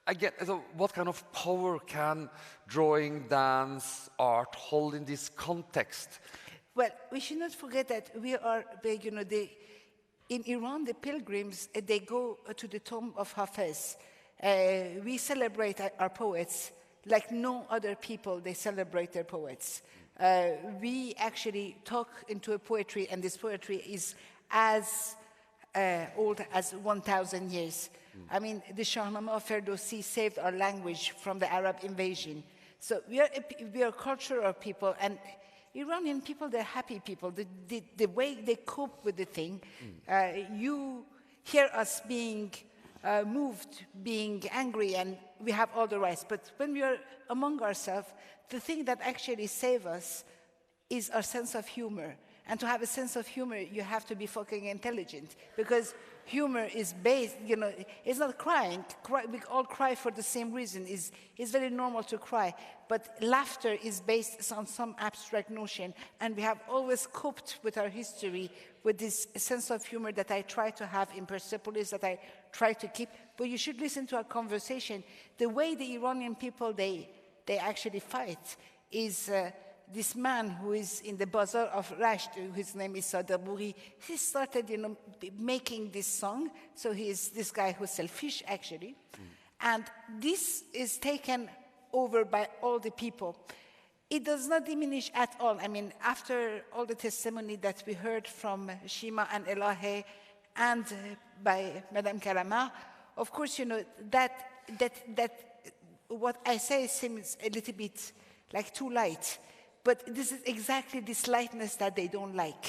again, so what kind of power can drawing, dance, art hold in this context? Well, we should not forget that we are, in Iran, the pilgrims, they go to the tomb of Hafez. We celebrate our poets like no other people, they celebrate their poets. We actually talk into a poetry, and this poetry is as old as 1,000 years. I mean, the Shahnameh of Ferdowsi saved our language from the Arab invasion. So we are a cultural people, and Iranian people, they're happy people. The way they cope with the thing, you hear us being moved, being angry, and we have all the rights. But when we are among ourselves, the thing that actually saves us is our sense of humor. And to have a sense of humor, you have to be fucking intelligent, because humor is based, it's not crying. We all cry for the same reason. It's very normal to cry. But laughter is based on some abstract notion. And we have always coped with our history with this sense of humor that I try to have in Persepolis, that I try to keep. But you should listen to our conversation. The way the Iranian people, they actually fight is... this man who is in the bazaar of Rasht, his name is Sadaburi, he started, making this song. So he is this guy who sells fish, actually. And this is taken over by all the people. It does not diminish at all. I mean, after all the testimony that we heard from Shima and Elahe and by Madame Karama, of course, that what I say seems a little bit like too light. But this is exactly this lightness that they don't like.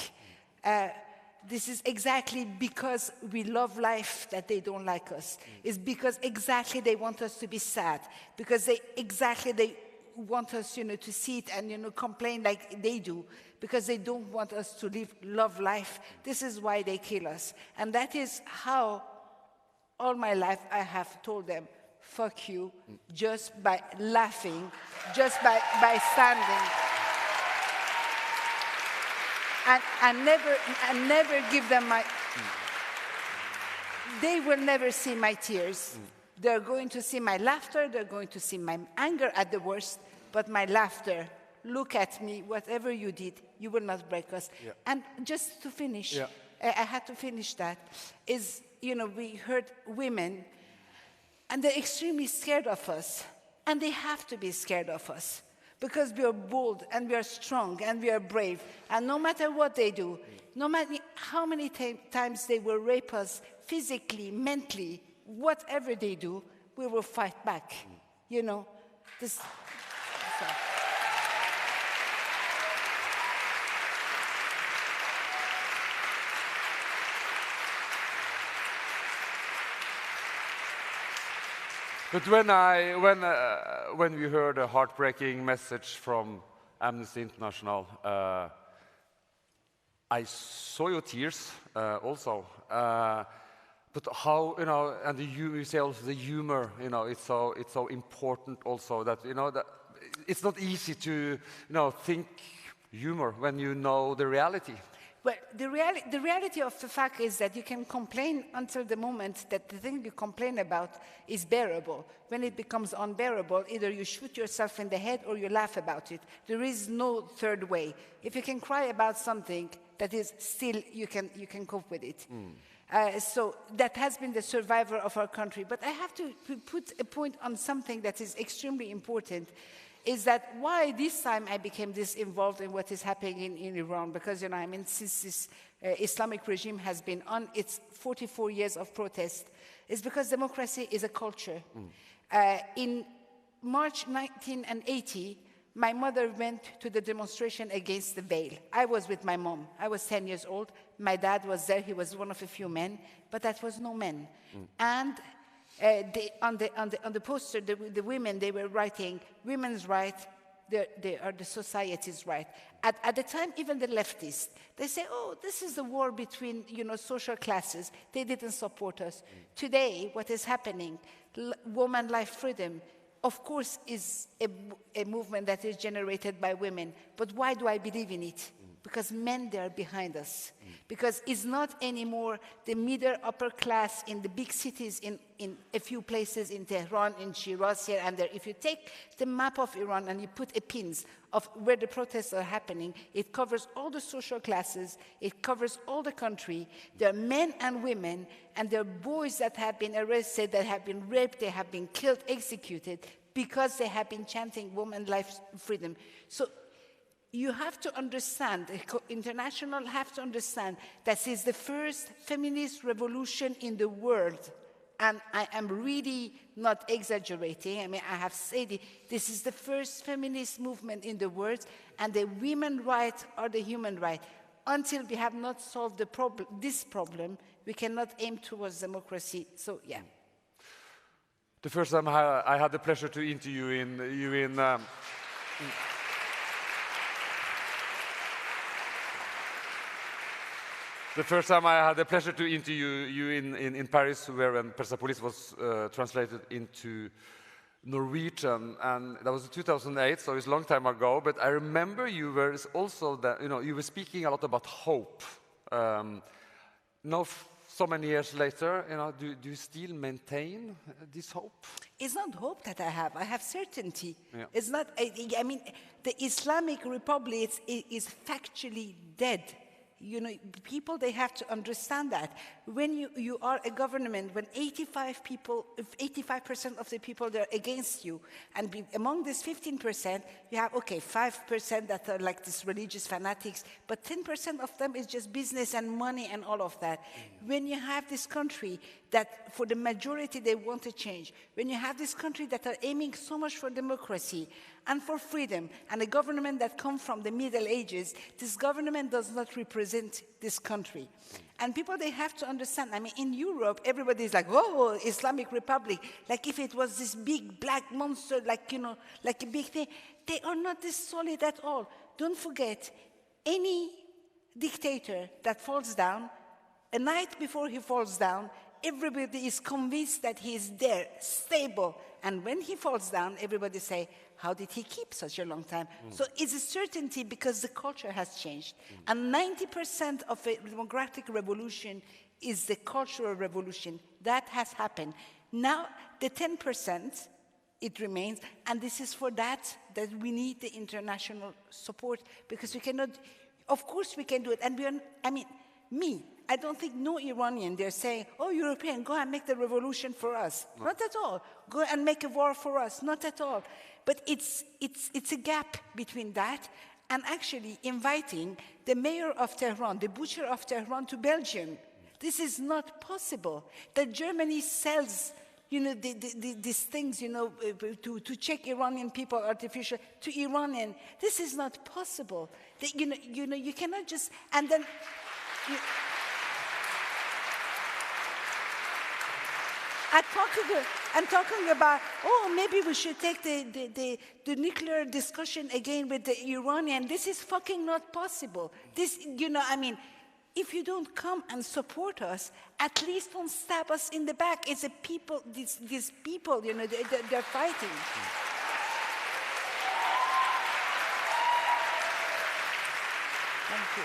This is exactly because we love life that they don't like us. It's because exactly they want us to be sad. Because they want us, to see it and, complain like they do. Because they don't want us to love life. This is why they kill us. And that is how all my life I have told them, fuck you, just by laughing, just by standing. And never give them my... They will never see my tears. They're going to see my laughter, they're going to see my anger at the worst, but my laughter look at me, whatever you did, you will not break us. Yeah. And just to finish, Yeah. I had to finish that, is, we heard women, and they're extremely scared of us, and they have to be scared of us, because we are bold, and we are strong, and we are brave, and no matter what they do, no matter how many times they will rape us, physically, mentally, whatever they do, we will fight back. This. So. But when we heard a heartbreaking message from Amnesty International, I saw your tears also. But how, and you say also the humor, it's so important also that, that it's not easy to, think humor when you know the reality. Well, the reality of the fact is that you can complain until the moment that the thing you complain about is bearable. When it becomes unbearable, either you shoot yourself in the head or you laugh about it. There is no third way. If you can cry about something, that is still, you can cope with it. So that has been the survivor of our country. But I have to put a point on something that is extremely important, is that why this time I became this involved in what is happening in Iran. Because, since this Islamic regime has been on its 44 years of protest, is because democracy is a culture. In March 1980, my mother went to the demonstration against the veil. I was with my mom. I was 10 years old. My dad was there. He was one of a few men, but that was no men. And on the poster, the women, they were writing, women's rights, they are the society's right. At the time, even the leftists, they say, oh, this is the war between, social classes. They didn't support us. Today, what is happening, woman life freedom, of course, is a movement that is generated by women. But why do I believe in it? Because men, they are behind us. Because it's not anymore the middle upper class in the big cities, in a few places in Tehran, in Shiraz, here and there. If you take the map of Iran and you put a pins of where the protests are happening, it covers all the social classes, it covers all the country. There are men and women, and there are boys that have been arrested, that have been raped, they have been killed, executed, because they have been chanting woman life freedom. So you have to understand, international have to understand that this is the first feminist revolution in the world. And I am really not exaggerating. I have said it. This is the first feminist movement in the world, and the women's rights are the human right. Until we have not solved this problem, we cannot aim towards democracy. So, yeah. The first time I had the pleasure to interview you in the first time I had the pleasure to interview you in Paris, where when Persepolis was translated into Norwegian, and that was in 2008, so it's a long time ago. But I remember you were also that you were speaking a lot about hope. Now, so many years later, do you still maintain this hope? It's not hope that I have. I have certainty. Yeah. It's not. The Islamic Republic is factually dead. People, they have to understand that. When you are a government, when 85% of the people, they're against you, and among this 15%, you have, 5% that are like these religious fanatics, but 10% of them is just business and money and all of that. When you have this country that for the majority, they want to change, when you have this country that are aiming so much for democracy and for freedom, and a government that comes from the Middle Ages, this government does not represent this country. And people, they have to understand, in Europe, everybody is like, oh, Islamic Republic, like if it was this big black monster, like a big thing. They are not this solid at all. Don't forget, any dictator that falls down, a night before he falls down, everybody is convinced that he is there, stable. And when he falls down, everybody say, how did he keep such a long time? So it's a certainty because the culture has changed. And 90% of a democratic revolution is the cultural revolution. That has happened. Now, the 10% it remains. And this is for that we need the international support, because we cannot, of course we can do it. And I don't think no Iranian, they're saying, oh, European, go and make the revolution for us. No. Not at all. Go and make a war for us. Not at all. But it's a gap between that and actually inviting the mayor of Tehran, the butcher of Tehran, to Belgium. This is not possible. That Germany sells, these things, to check Iranian people artificial to Iranian. This is not possible. You cannot just, and then. I'm talking about, oh, maybe we should take the nuclear discussion again with the Iranian. This is fucking not possible. This, if you don't come and support us, at least don't stab us in the back. It's a people, these people, they're fighting. Thank you.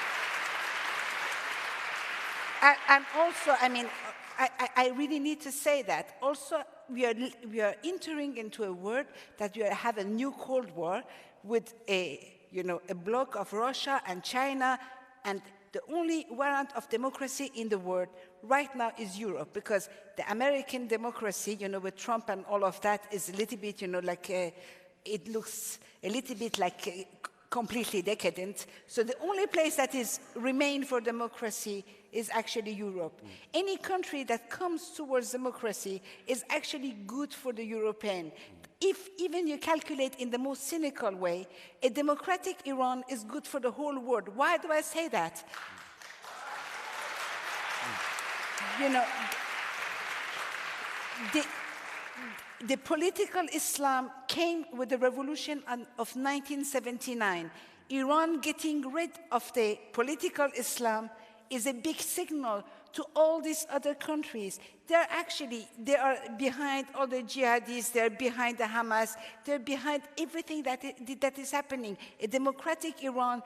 And also, I really need to say that. Also, we are entering into a world that we have a new Cold War with a bloc of Russia and China, and the only warrant of democracy in the world right now is Europe, because the American democracy, with Trump and all of that, is a little bit, it looks a little bit like completely decadent. So the only place that is remain for democracy is actually Europe. Any country that comes towards democracy is actually good for the European. If even you calculate in the most cynical way, a democratic Iran is good for the whole world. Why do I say that? The political Islam came with the revolution of 1979. Iran getting rid of the political Islam is a big signal to all these other countries. They are behind all the jihadis, they're behind the Hamas, they're behind everything that is happening. A democratic Iran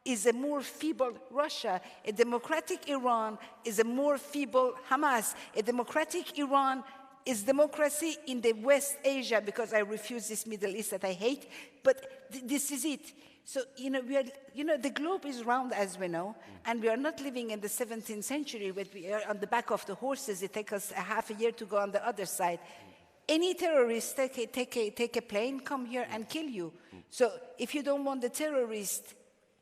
is a more feeble Russia. A democratic Iran is a more feeble Hamas. A democratic Iran is democracy in the West Asia, because I refuse this Middle East that I hate, but this is it. So, the globe is round, as we know, and we are not living in the 17th century where we are on the back of the horses. It takes us a half a year to go on the other side. Any terrorist take a plane, come here and kill you. So if you don't want the terrorist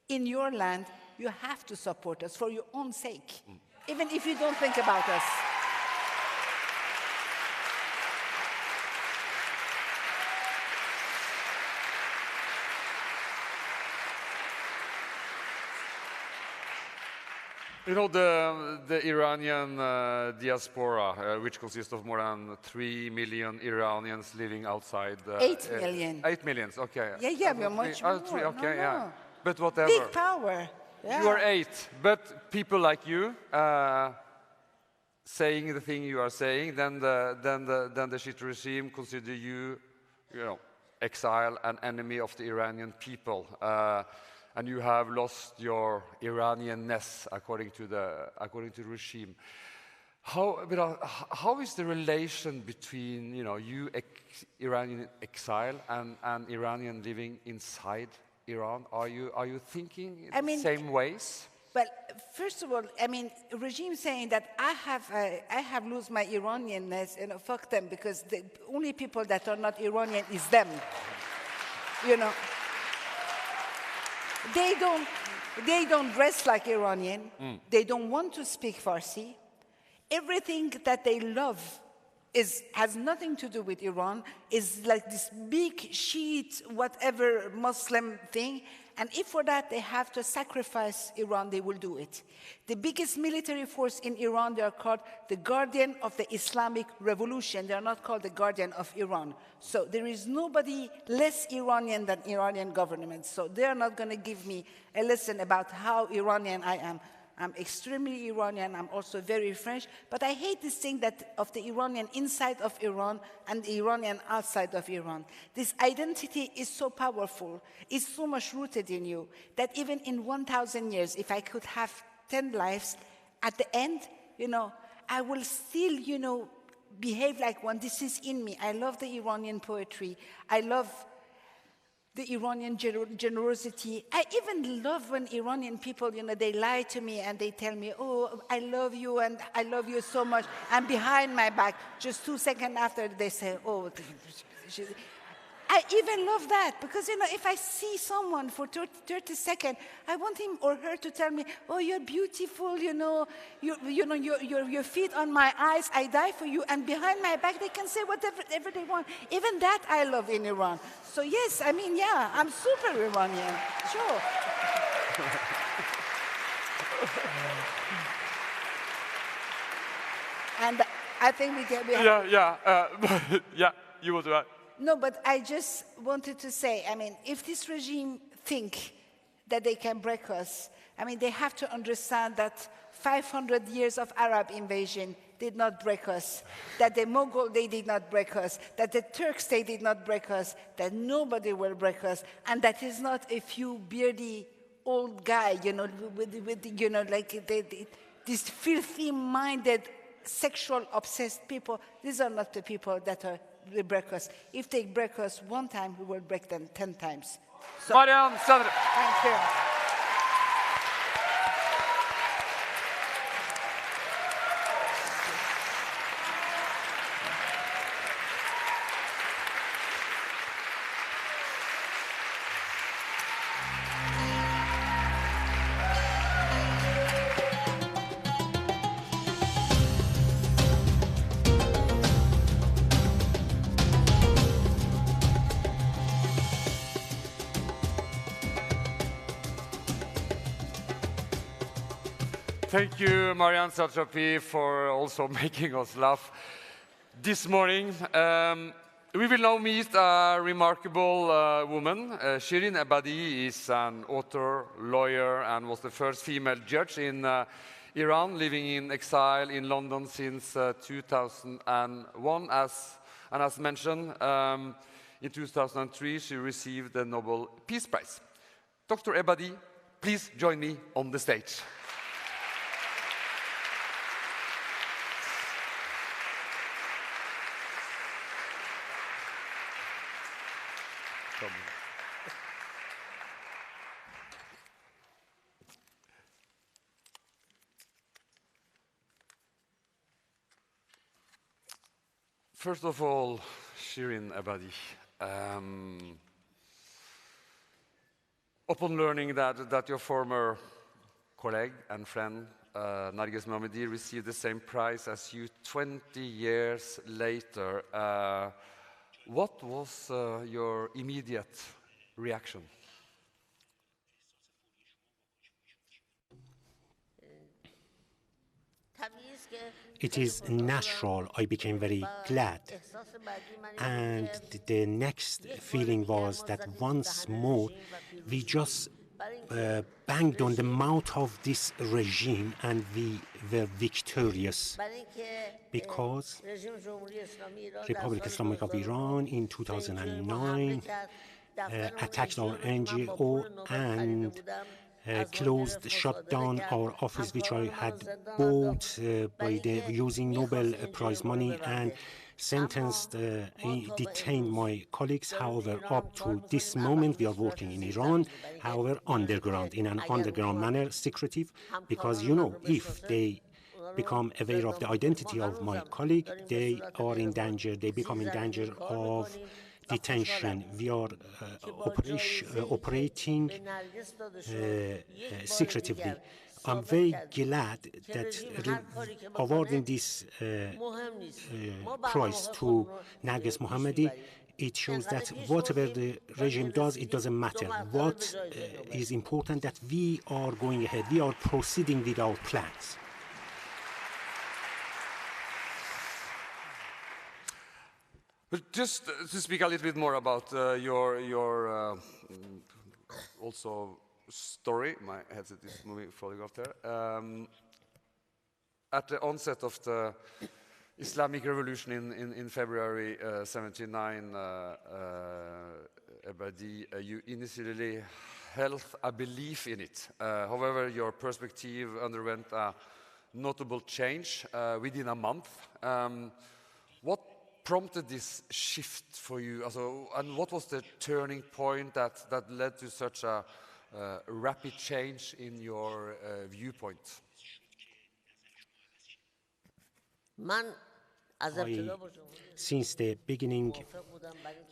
in your land, you have to support us for your own sake, even if you don't think about us. The Iranian diaspora, which consists of more than 3 million Iranians living outside. 8 million. 8 million, okay. Yeah, we're much more. 3, okay, no. yeah. But whatever. Big power. Yeah. You are 8, but people like you saying the thing you are saying, then the Shiite regime consider you, exile and enemy of the Iranian people. And you have lost your Iranianness, according to the regime. How is the relation between you Iranian exile and Iranian living inside Iran? Are you thinking in the same ways? Well, first of all, regime saying that I have lost my Iranianness, fuck them, because the only people that are not Iranian is them. They don't dress like Iranian. They don't want to speak Farsi. Everything that they love has nothing to do with Iran, is like this big Shiite, whatever Muslim thing. And if for that they have to sacrifice Iran, they will do it. The biggest military force in Iran, they are called the Guardian of the Islamic Revolution. They are not called the Guardian of Iran. So there is nobody less Iranian than Iranian government. So they are not going to give me a lesson about how Iranian I am. I'm extremely Iranian. I'm also very French. But I hate this thing of the Iranian inside of Iran and the Iranian outside of Iran. This identity is so powerful, is so much rooted in you, that even in 1,000 years, if I could have 10 lives, at the end, I will still, behave like one. This is in me. I love the Iranian poetry. I love the Iranian generosity. I even love when Iranian people, they lie to me and they tell me, oh, I love you and I love you so much. And behind my back, just 2 seconds after, they say, oh, I even love that because, if I see someone for 30 seconds, I want him or her to tell me, oh, you're beautiful, your feet on my eyes, I die for you. And behind my back, they can say whatever they want. Even that I love in Iran. So yes, yeah, I'm super Iranian, sure. And I think we have... Yeah, you will do that. No, but I just wanted to say, if this regime think that they can break us, they have to understand that 500 years of Arab invasion did not break us, that the Mughal, they did not break us, that the Turks, they did not break us, that nobody will break us, and that is not a few beardy old guy, these filthy-minded, sexual-obsessed people. These are not the people that will break us. If they break us one time, we will break them 10 times. So, Mariam Sadr. Thank you. Thank you, Mariam Satrapi, for also making us laugh this morning. We will now meet a remarkable woman. Shirin Ebadi is an author, lawyer, and was the first female judge in Iran, living in exile in London since 2001. As mentioned, in 2003, she received the Nobel Peace Prize. Dr. Ebadi, please join me on the stage. First of all, Shirin Ebadi, upon learning that your former colleague and friend, Narges Mohammadi, received the same prize as you 20 years later, what was your immediate reaction? It is natural. I became very glad. And the next feeling was that once more we just banged on the mouth of this regime and we were victorious. Because Republic Islamic of Iran in 2009 attacked our NGO and shut down our office, which I had bought using Nobel Prize money, and sentenced, detained my colleagues. However, up to this moment, we are working in Iran, however, underground, in an underground manner, secretive, because, if they become aware of the identity of my colleague, they are in danger, they become in danger of detention. We are operating secretively. I'm very glad that awarding this prize to Narges Mohammadi, it shows that whatever the regime does, it doesn't matter. What is important that we are going ahead, we are proceeding with our plans. But just to speak a little bit more about your also story, my headset is falling off there. At the onset of the Islamic Revolution in February '79, Ebadi, you initially held a belief in it. However, your perspective underwent a notable change within a month. What prompted this shift for you? And what was the turning point that led to such a rapid change in your viewpoint? Since the beginning,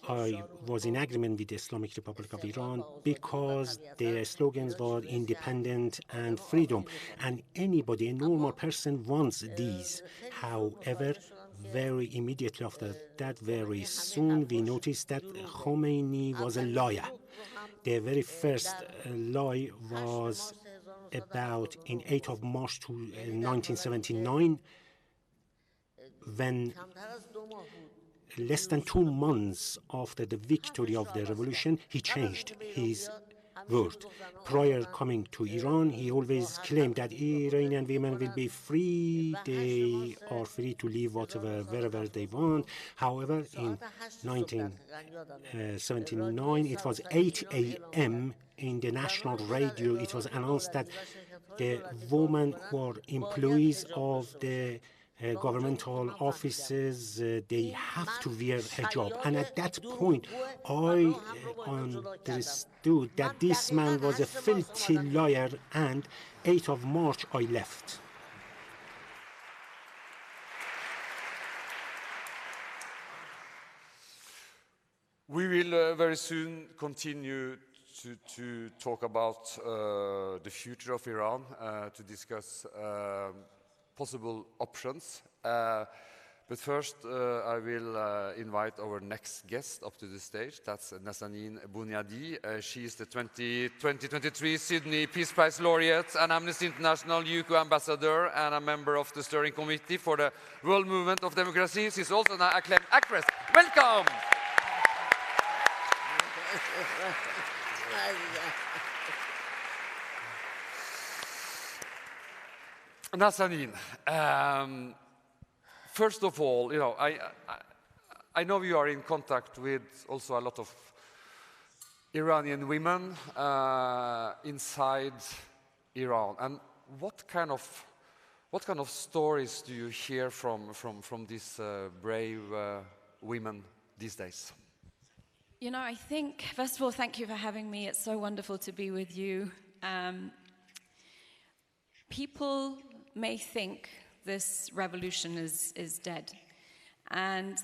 I was in agreement with the Islamic Republic of Iran because their slogans were independent and freedom, and anybody, a normal person, wants these. However, very immediately after that, very soon, we noticed that Khomeini was a liar. The very first lie was about in 8th of March 1979, when less than 2 months after the victory of the revolution, he changed his word. Prior coming to Iran, he always claimed that Iranian women will be free, they are free to live wherever they want. However, in 1979, it was 8 a.m. in the national radio, it was announced that the women who are employees of the governmental offices, they have to wear hijab. And at that point, I understood that this man was a filthy liar, and 8th of March, I left. We will very soon continue to talk about the future of Iran, to discuss possible options. But first, I will invite our next guest up to the stage. That's Nazanin Bounyadi. She is the 2023 Sydney Peace Prize laureate, an Amnesty International UK ambassador, and a member of the steering committee for the World Movement of Democracy. She's also an acclaimed actress. Welcome! Nazanin, first of all, you know, I know you are in contact with also a lot of Iranian women inside Iran, and what kind of stories do you hear from these brave women these days? You know, I think, first of all, thank you for having me. It's so wonderful to be with you. People may think this revolution is dead. And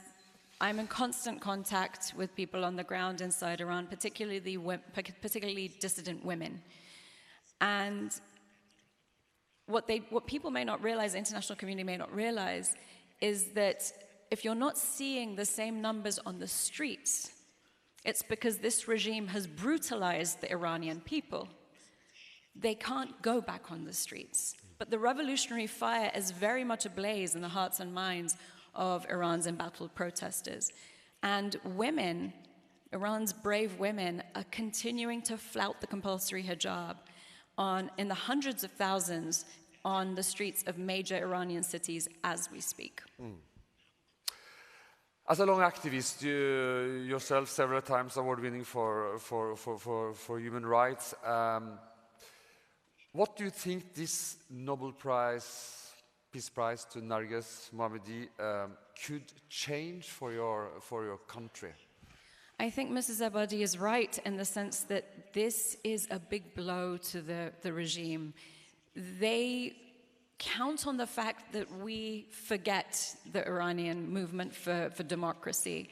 I'm in constant contact with people on the ground inside Iran, particularly dissident women. And what people may not realize, the international community may not realize, is that if you're not seeing the same numbers on the streets, it's because this regime has brutalized the Iranian people. They can't go back on the streets. But the revolutionary fire is very much ablaze in the hearts and minds of Iran's embattled protesters. And women, Iran's brave women, are continuing to flout the compulsory hijab in the hundreds of thousands on the streets of major Iranian cities as we speak. Mm. As a long activist, you yourself several times award-winning for human rights, what do you think this Nobel Peace Prize to Narges Mohammadi could change for your country? I think Mrs. Abadi is right in the sense that this is a big blow to the regime. They count on the fact that we forget the Iranian movement for democracy.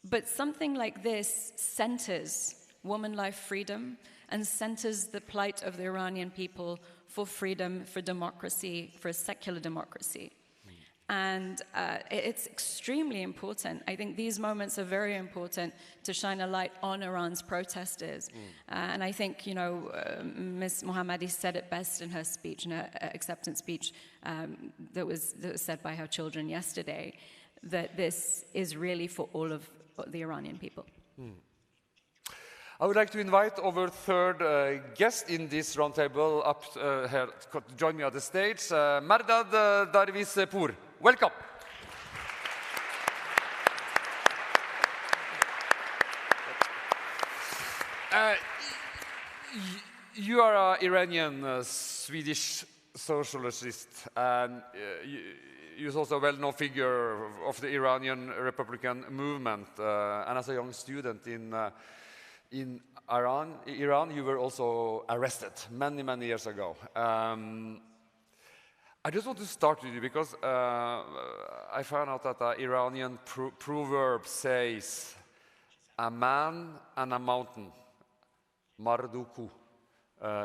But something like this centers woman life freedom and centers the plight of the Iranian people for freedom, for democracy, for a secular democracy. And it's extremely important. I think these moments are very important to shine a light on Iran's protesters. And I think, you know, Ms. Mohammadi said it best in her speech, in her acceptance speech that was said by her children yesterday, that this is really for all of the Iranian people. I would like to invite our third guest in this roundtable up here to join me on the stage, Mardad Darvispour. Welcome. You are an Iranian Swedish socialist, and is also a well-known figure of the Iranian Republican movement. And as a young student in Iran, you were also arrested many, many years ago. I just want to start with you because I found out that the Iranian proverb says, a man and a mountain, marduku,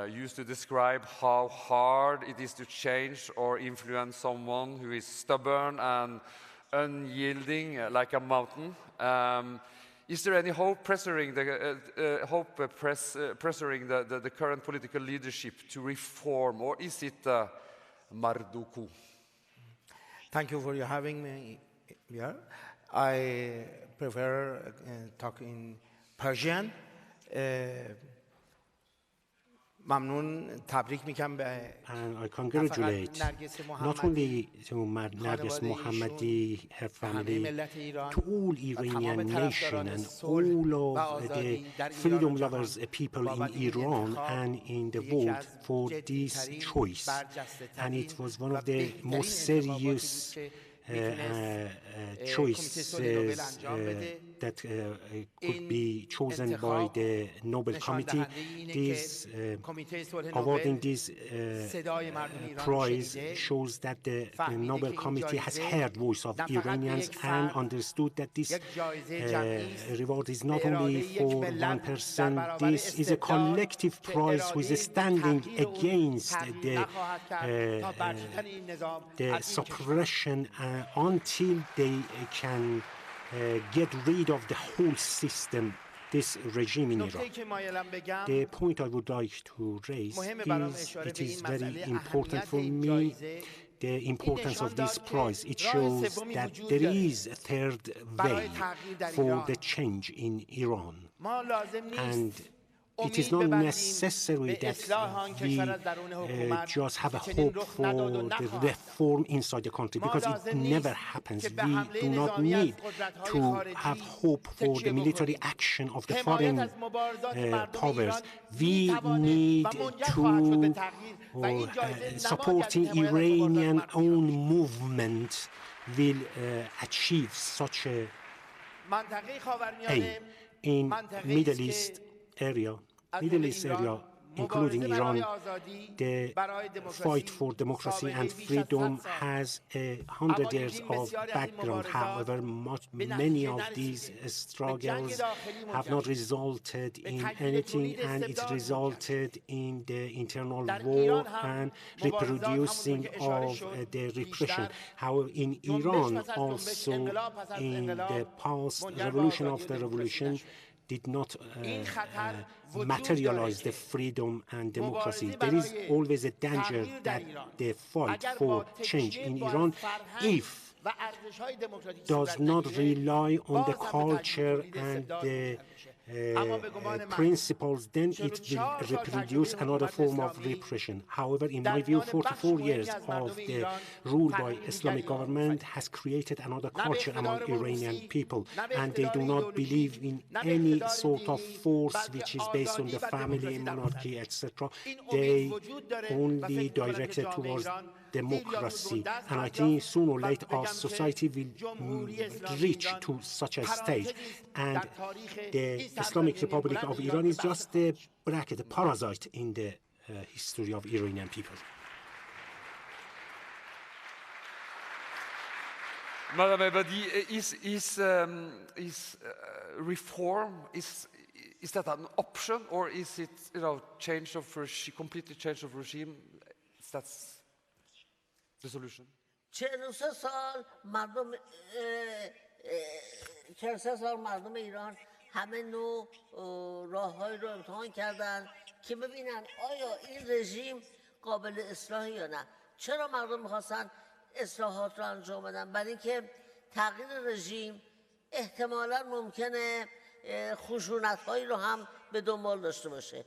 used to describe how hard it is to change or influence someone who is stubborn and unyielding like a mountain. Is there any hope pressuring the current political leadership to reform, or is it marduku? Thank you for having me here. I prefer talking in Persian. And I congratulate not only to Narges Mohammadi, her family, to all Iranian nation and all of the freedom lovers people in Iran and in the world for this choice. And it was one of the most serious choices that could be chosen by the Nobel Committee. Awarding this prize shows that the Nobel Committee has heard the voice of Iranians and understood that this reward is not only for one person. This is a collective prize who is standing against the suppression until they can get rid of the whole system, this regime in Iran. The point I would like to raise is it is very important for me, the importance of this prize. It shows that there is a third way for the change in Iran. And it is not necessary that we just have a hope for the reform inside the country, because it never happens. We do not need to have hope for the military action of the foreign powers. We need to supporting Iranian own movement will achieve such a aim in Middle East area, including Iran. The fight for democracy and freedom has 100 years of background. However, many of these struggles have not resulted in anything, and it resulted in the internal war and reproducing of the repression. However, in Iran, also in the past revolution of the revolution, did not materialize the freedom and democracy. There is always a danger that the fight for change in Iran, if does not rely on the culture and the principles, then it will reproduce another form of repression. However, in my view, 44 years of the rule by Islamic government has created another culture among Iranian people, and they do not believe in any sort of force which is based on the family, monarchy, etc. They only directed towards democracy, and I think sooner or later our society will reach to such a stage, and the Islamic Republic of Iran is just a bracket, a parasite in the history of Iranian people. Madam Ebadi, is reform, is that an option, or is it, change of regime, completely change of regime? That's the solution. 43 سال مردم ایران همه نوع راه‌هایی رو امتحان کردن که ببینن آیا این رژیم قابل اصلاح یا نه. چرا مردم می‌خواستن اصلاحات رو انجام بدن؟ برای اینکه تغییر رژیم احتمالاً ممکنه خشونت‌هایی رو هم به دنبال داشته باشه.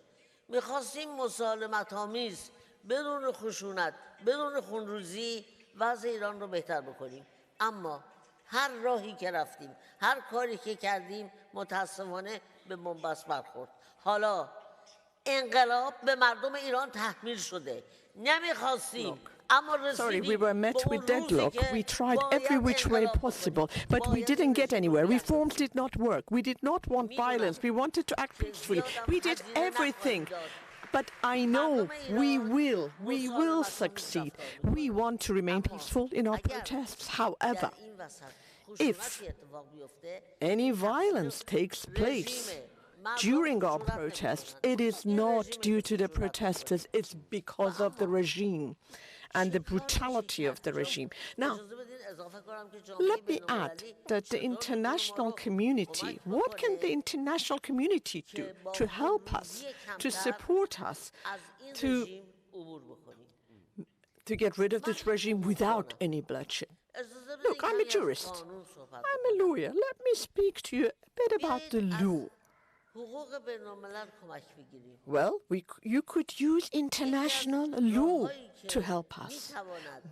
می‌خواستیم مسالمت‌آمیز، بدون خشونت، بدون خونریزی وضع ایران رو بهتر بکنیم. اما هر راهی که رفتیم، هر کاری که کردیم، متاسفانه به بنبست برخورد. حالا انقلاب به مردم ایران تحمیل شده. نمیخواستیم، Sorry, we were met with deadlock. We tried every which way possible, but we didn't get anywhere. Reforms did not work. We did not want violence. We wanted to act peacefully. We did everything. But I know we will succeed. We want to remain peaceful in our protests. However, if any violence takes place during our protests, it is not due to the protesters, it's because of the regime and the brutality of the regime. Now, let me add that the international community, what can the international community do to help us, to support us, to get rid of this regime without any bloodshed? Look, I'm a jurist. I'm a lawyer. Let me speak to you a bit about the law. Well, you could use international law to help us.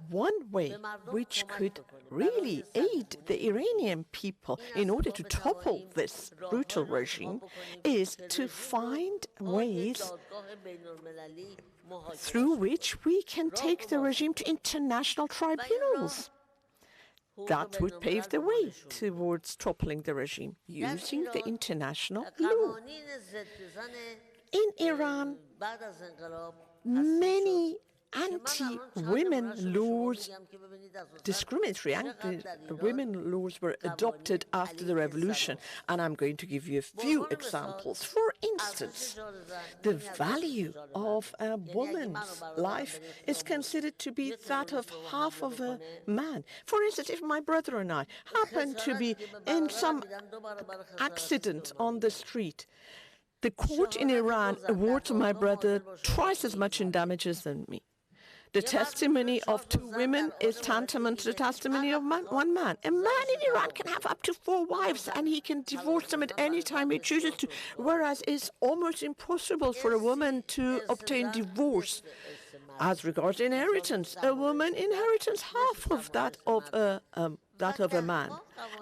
One way which could really aid the Iranian people in order to topple this brutal regime is to find ways through which we can take the regime to international tribunals. That would pave the way towards toppling the regime, using the international law. In Iran, many anti-women laws, discriminatory anti-women laws were adopted after the revolution, and I'm going to give you a few examples. For instance, the value of a woman's life is considered to be that of half of a man. For instance, if my brother and I happen to be in some accident on the street, the court in Iran awards my brother twice as much in damages than me. The testimony of 2 women is tantamount to the testimony of one man. A man in Iran can have up to 4 wives, and he can divorce them at any time he chooses to, whereas it's almost impossible for a woman to obtain divorce. As regards inheritance, a woman inherits half of that of a man.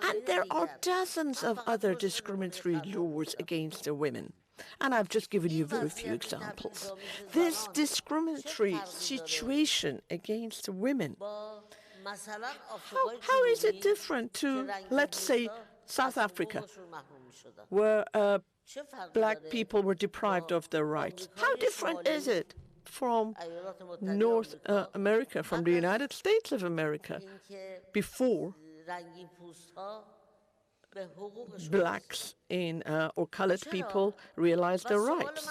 And there are dozens of other discriminatory laws against the women. And I've just given you very few examples. This discriminatory situation against women, how is it different to, let's say, South Africa, where black people were deprived of their rights? How different is it from North America, from the United States of America, before blacks or colored people realized their rights?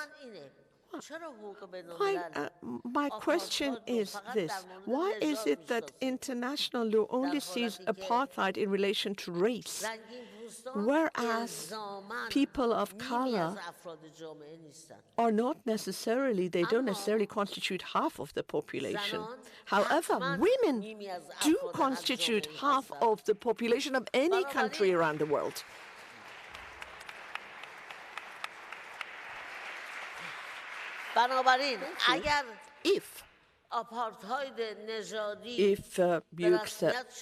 My question is this: why is it that international law only sees apartheid in relation to race, whereas people of color are not necessarily, they don't necessarily constitute half of the population? However, women do constitute half of the population of any country around the world.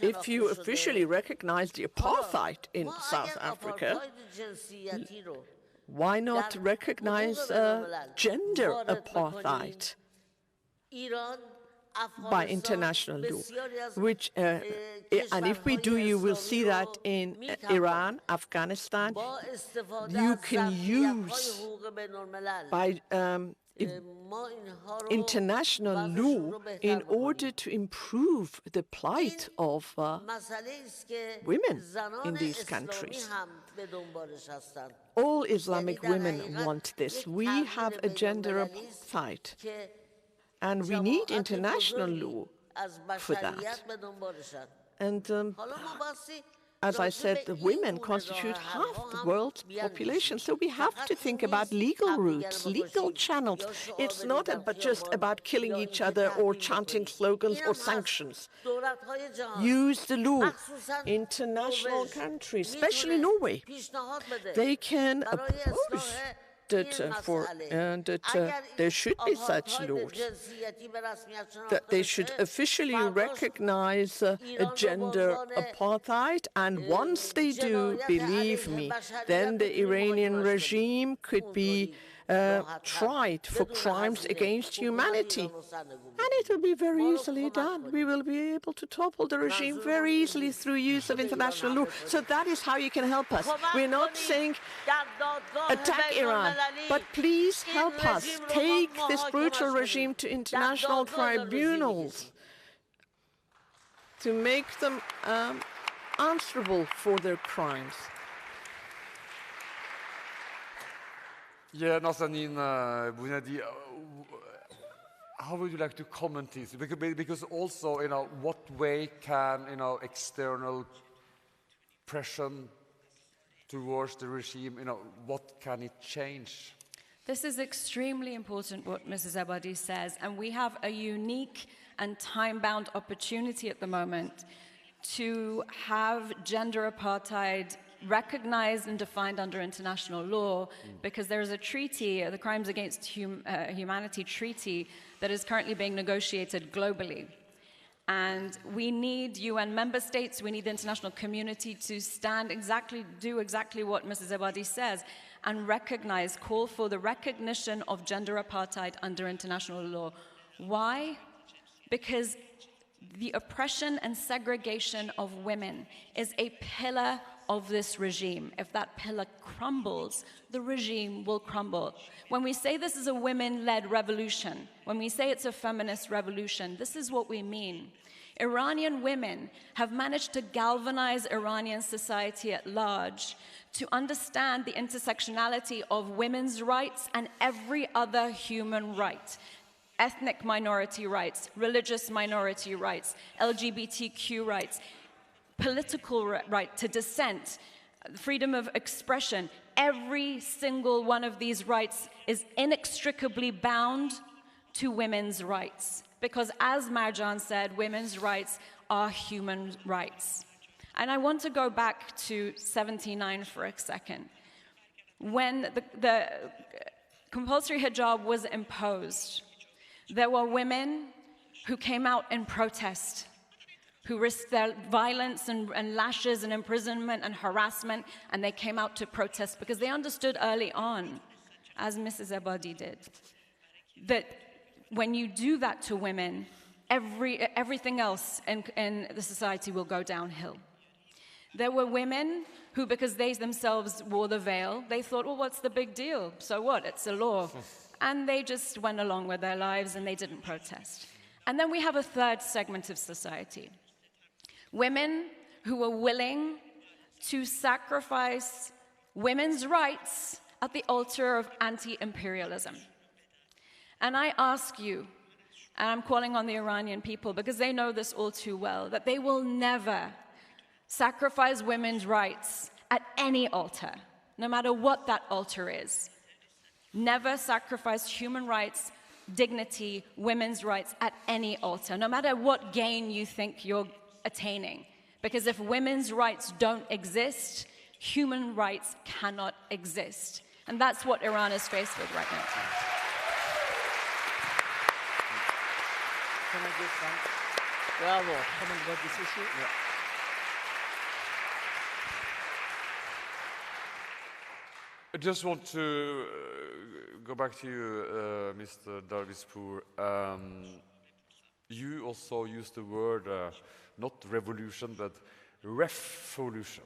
If you officially recognize the apartheid in South Africa, why not recognize gender apartheid by international law? And if we do, you will see that in Iran, Afghanistan, you can use by international law in order to improve the plight of women in these countries. All Islamic women want this. We have a gender apartheid, and we need international law for that. And as I said, the women constitute half the world's population, so we have to think about legal routes, legal channels. It's not just about killing each other or chanting slogans or sanctions. Use the law. International countries, especially Norway, they can oppose that there should be such laws, that they should officially recognize a gender apartheid, and once they do, believe me, then the Iranian regime could be tried for crimes against humanity. And it will be very easily done. We will be able to topple the regime very easily through use of international law. So that is how you can help us. We're not saying attack Iran, but please help us take this brutal regime to international tribunals to make them answerable for their crimes. Yeah, Nazanin Bounadi, how would you like to comment this? Because also, what way can, external pressure towards the regime, what can it change? This is extremely important, what Mrs. Ebadi says, and we have a unique and time-bound opportunity at the moment to have gender apartheid recognized and defined under international law, because there is a treaty, the Crimes Against Humanity Treaty, that is currently being negotiated globally. And we need UN member states, we need the international community to do exactly what Mrs. Ebadi says, and call for the recognition of gender apartheid under international law. Why? Because the oppression and segregation of women is a pillar of this regime. If that pillar crumbles, the regime will crumble. When we say this is a women-led revolution, when we say it's a feminist revolution, this is what we mean. Iranian women have managed to galvanize Iranian society at large to understand the intersectionality of women's rights and every other human right. Ethnic minority rights, religious minority rights, LGBTQ rights, political right to dissent, freedom of expression. Every single one of these rights is inextricably bound to women's rights. Because as Marjan said, women's rights are human rights. And I want to go back to 79 for a second. When the compulsory hijab was imposed, there were women who came out in protest, who risked their violence and lashes and imprisonment and harassment, and they came out to protest because they understood early on, as Mrs. Ebadi did, that when you do that to women, everything else in the society will go downhill. There were women who, because they themselves wore the veil, they thought, well, what's the big deal? So what? It's a law. And they just went along with their lives and they didn't protest. And then we have a third segment of society. Women who were willing to sacrifice women's rights at the altar of anti-imperialism. And I ask you, and I'm calling on the Iranian people because they know this all too well, that they will never sacrifice women's rights at any altar, no matter what that altar is. Never sacrifice human rights, dignity, women's rights at any altar, no matter what gain you think you're attaining. Because if women's rights don't exist, human rights cannot exist. And that's what Iran is faced with right now. Can I get some comment about this issue? Yeah. I just want to go back to you, Mr. Darvispour. You also used the word not revolution, but revolution.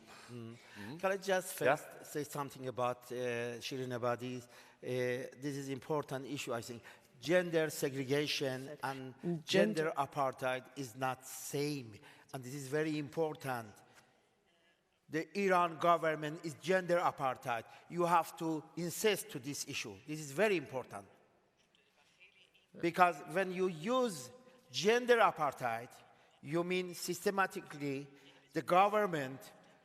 Can I just first say something about Shirin Ebadi? This is an important issue, I think. Gender segregation and gender apartheid is not same, and this is very important. The Iran government is gender apartheid. You have to insist to this issue. This is very important. Because when you use gender apartheid, you mean systematically the government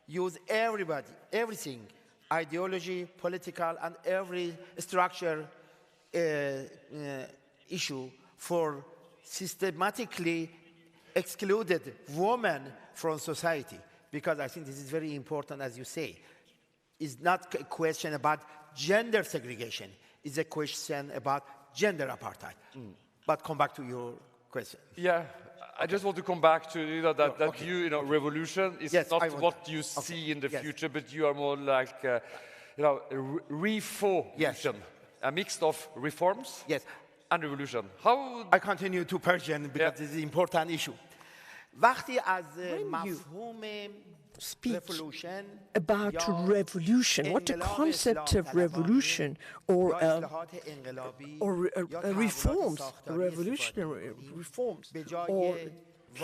use everything, ideology, political, and every structure issue for systematically excluded women from society. Because I think this is very important, as you say. It's not a question about gender segregation. It's a question about gender apartheid. But come back to your question. Yeah, I just want to come back to that revolution is not what you see in the future, but you are more like revolution. a mix of reforms yes. and revolution. How... I continue to Persian because this is an important issue. وقتی از مفهوم speak about revolution, what the concept of revolution or reforms, revolutionary reforms, or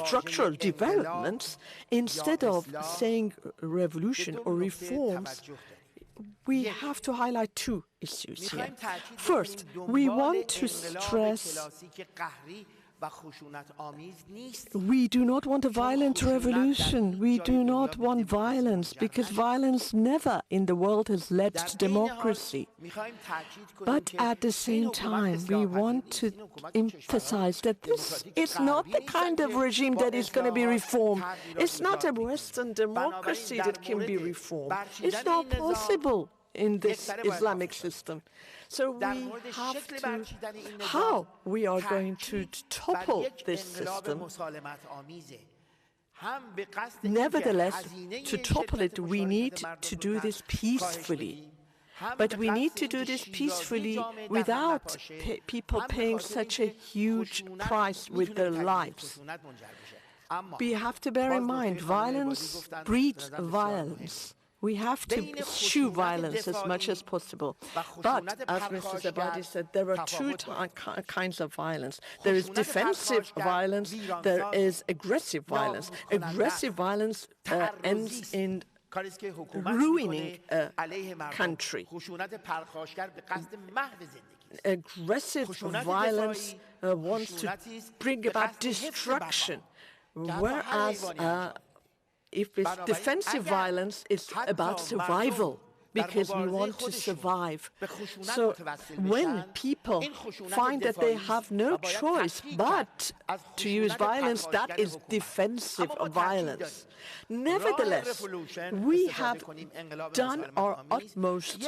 structural developments, instead of saying revolution or reforms, we have to highlight two issues here. First, we want to stress we do not want a violent revolution. We do not want violence, because violence never in the world has led to democracy. But at the same time, we want to emphasize that this is not the kind of regime that is going to be reformed. It's not a Western democracy that can be reformed. It's not possible in this Islamic system. So we have to, how we are going to topple this system. Nevertheless, to topple it, we need to do this peacefully. But we need to do this peacefully without people paying such a huge price with their lives. We have to bear in mind, violence breeds violence. We have to eschew violence as much as possible. But, as Mr. Zabadi said, there are two kinds of violence. There is defensive violence, there is aggressive violence. Aggressive violence ends in ruining a country. Aggressive violence wants to bring about destruction, whereas if it's defensive violence, it's about survival, because we want to survive. So when people find that they have no choice but to use violence, that is defensive violence. Nevertheless, we have done our utmost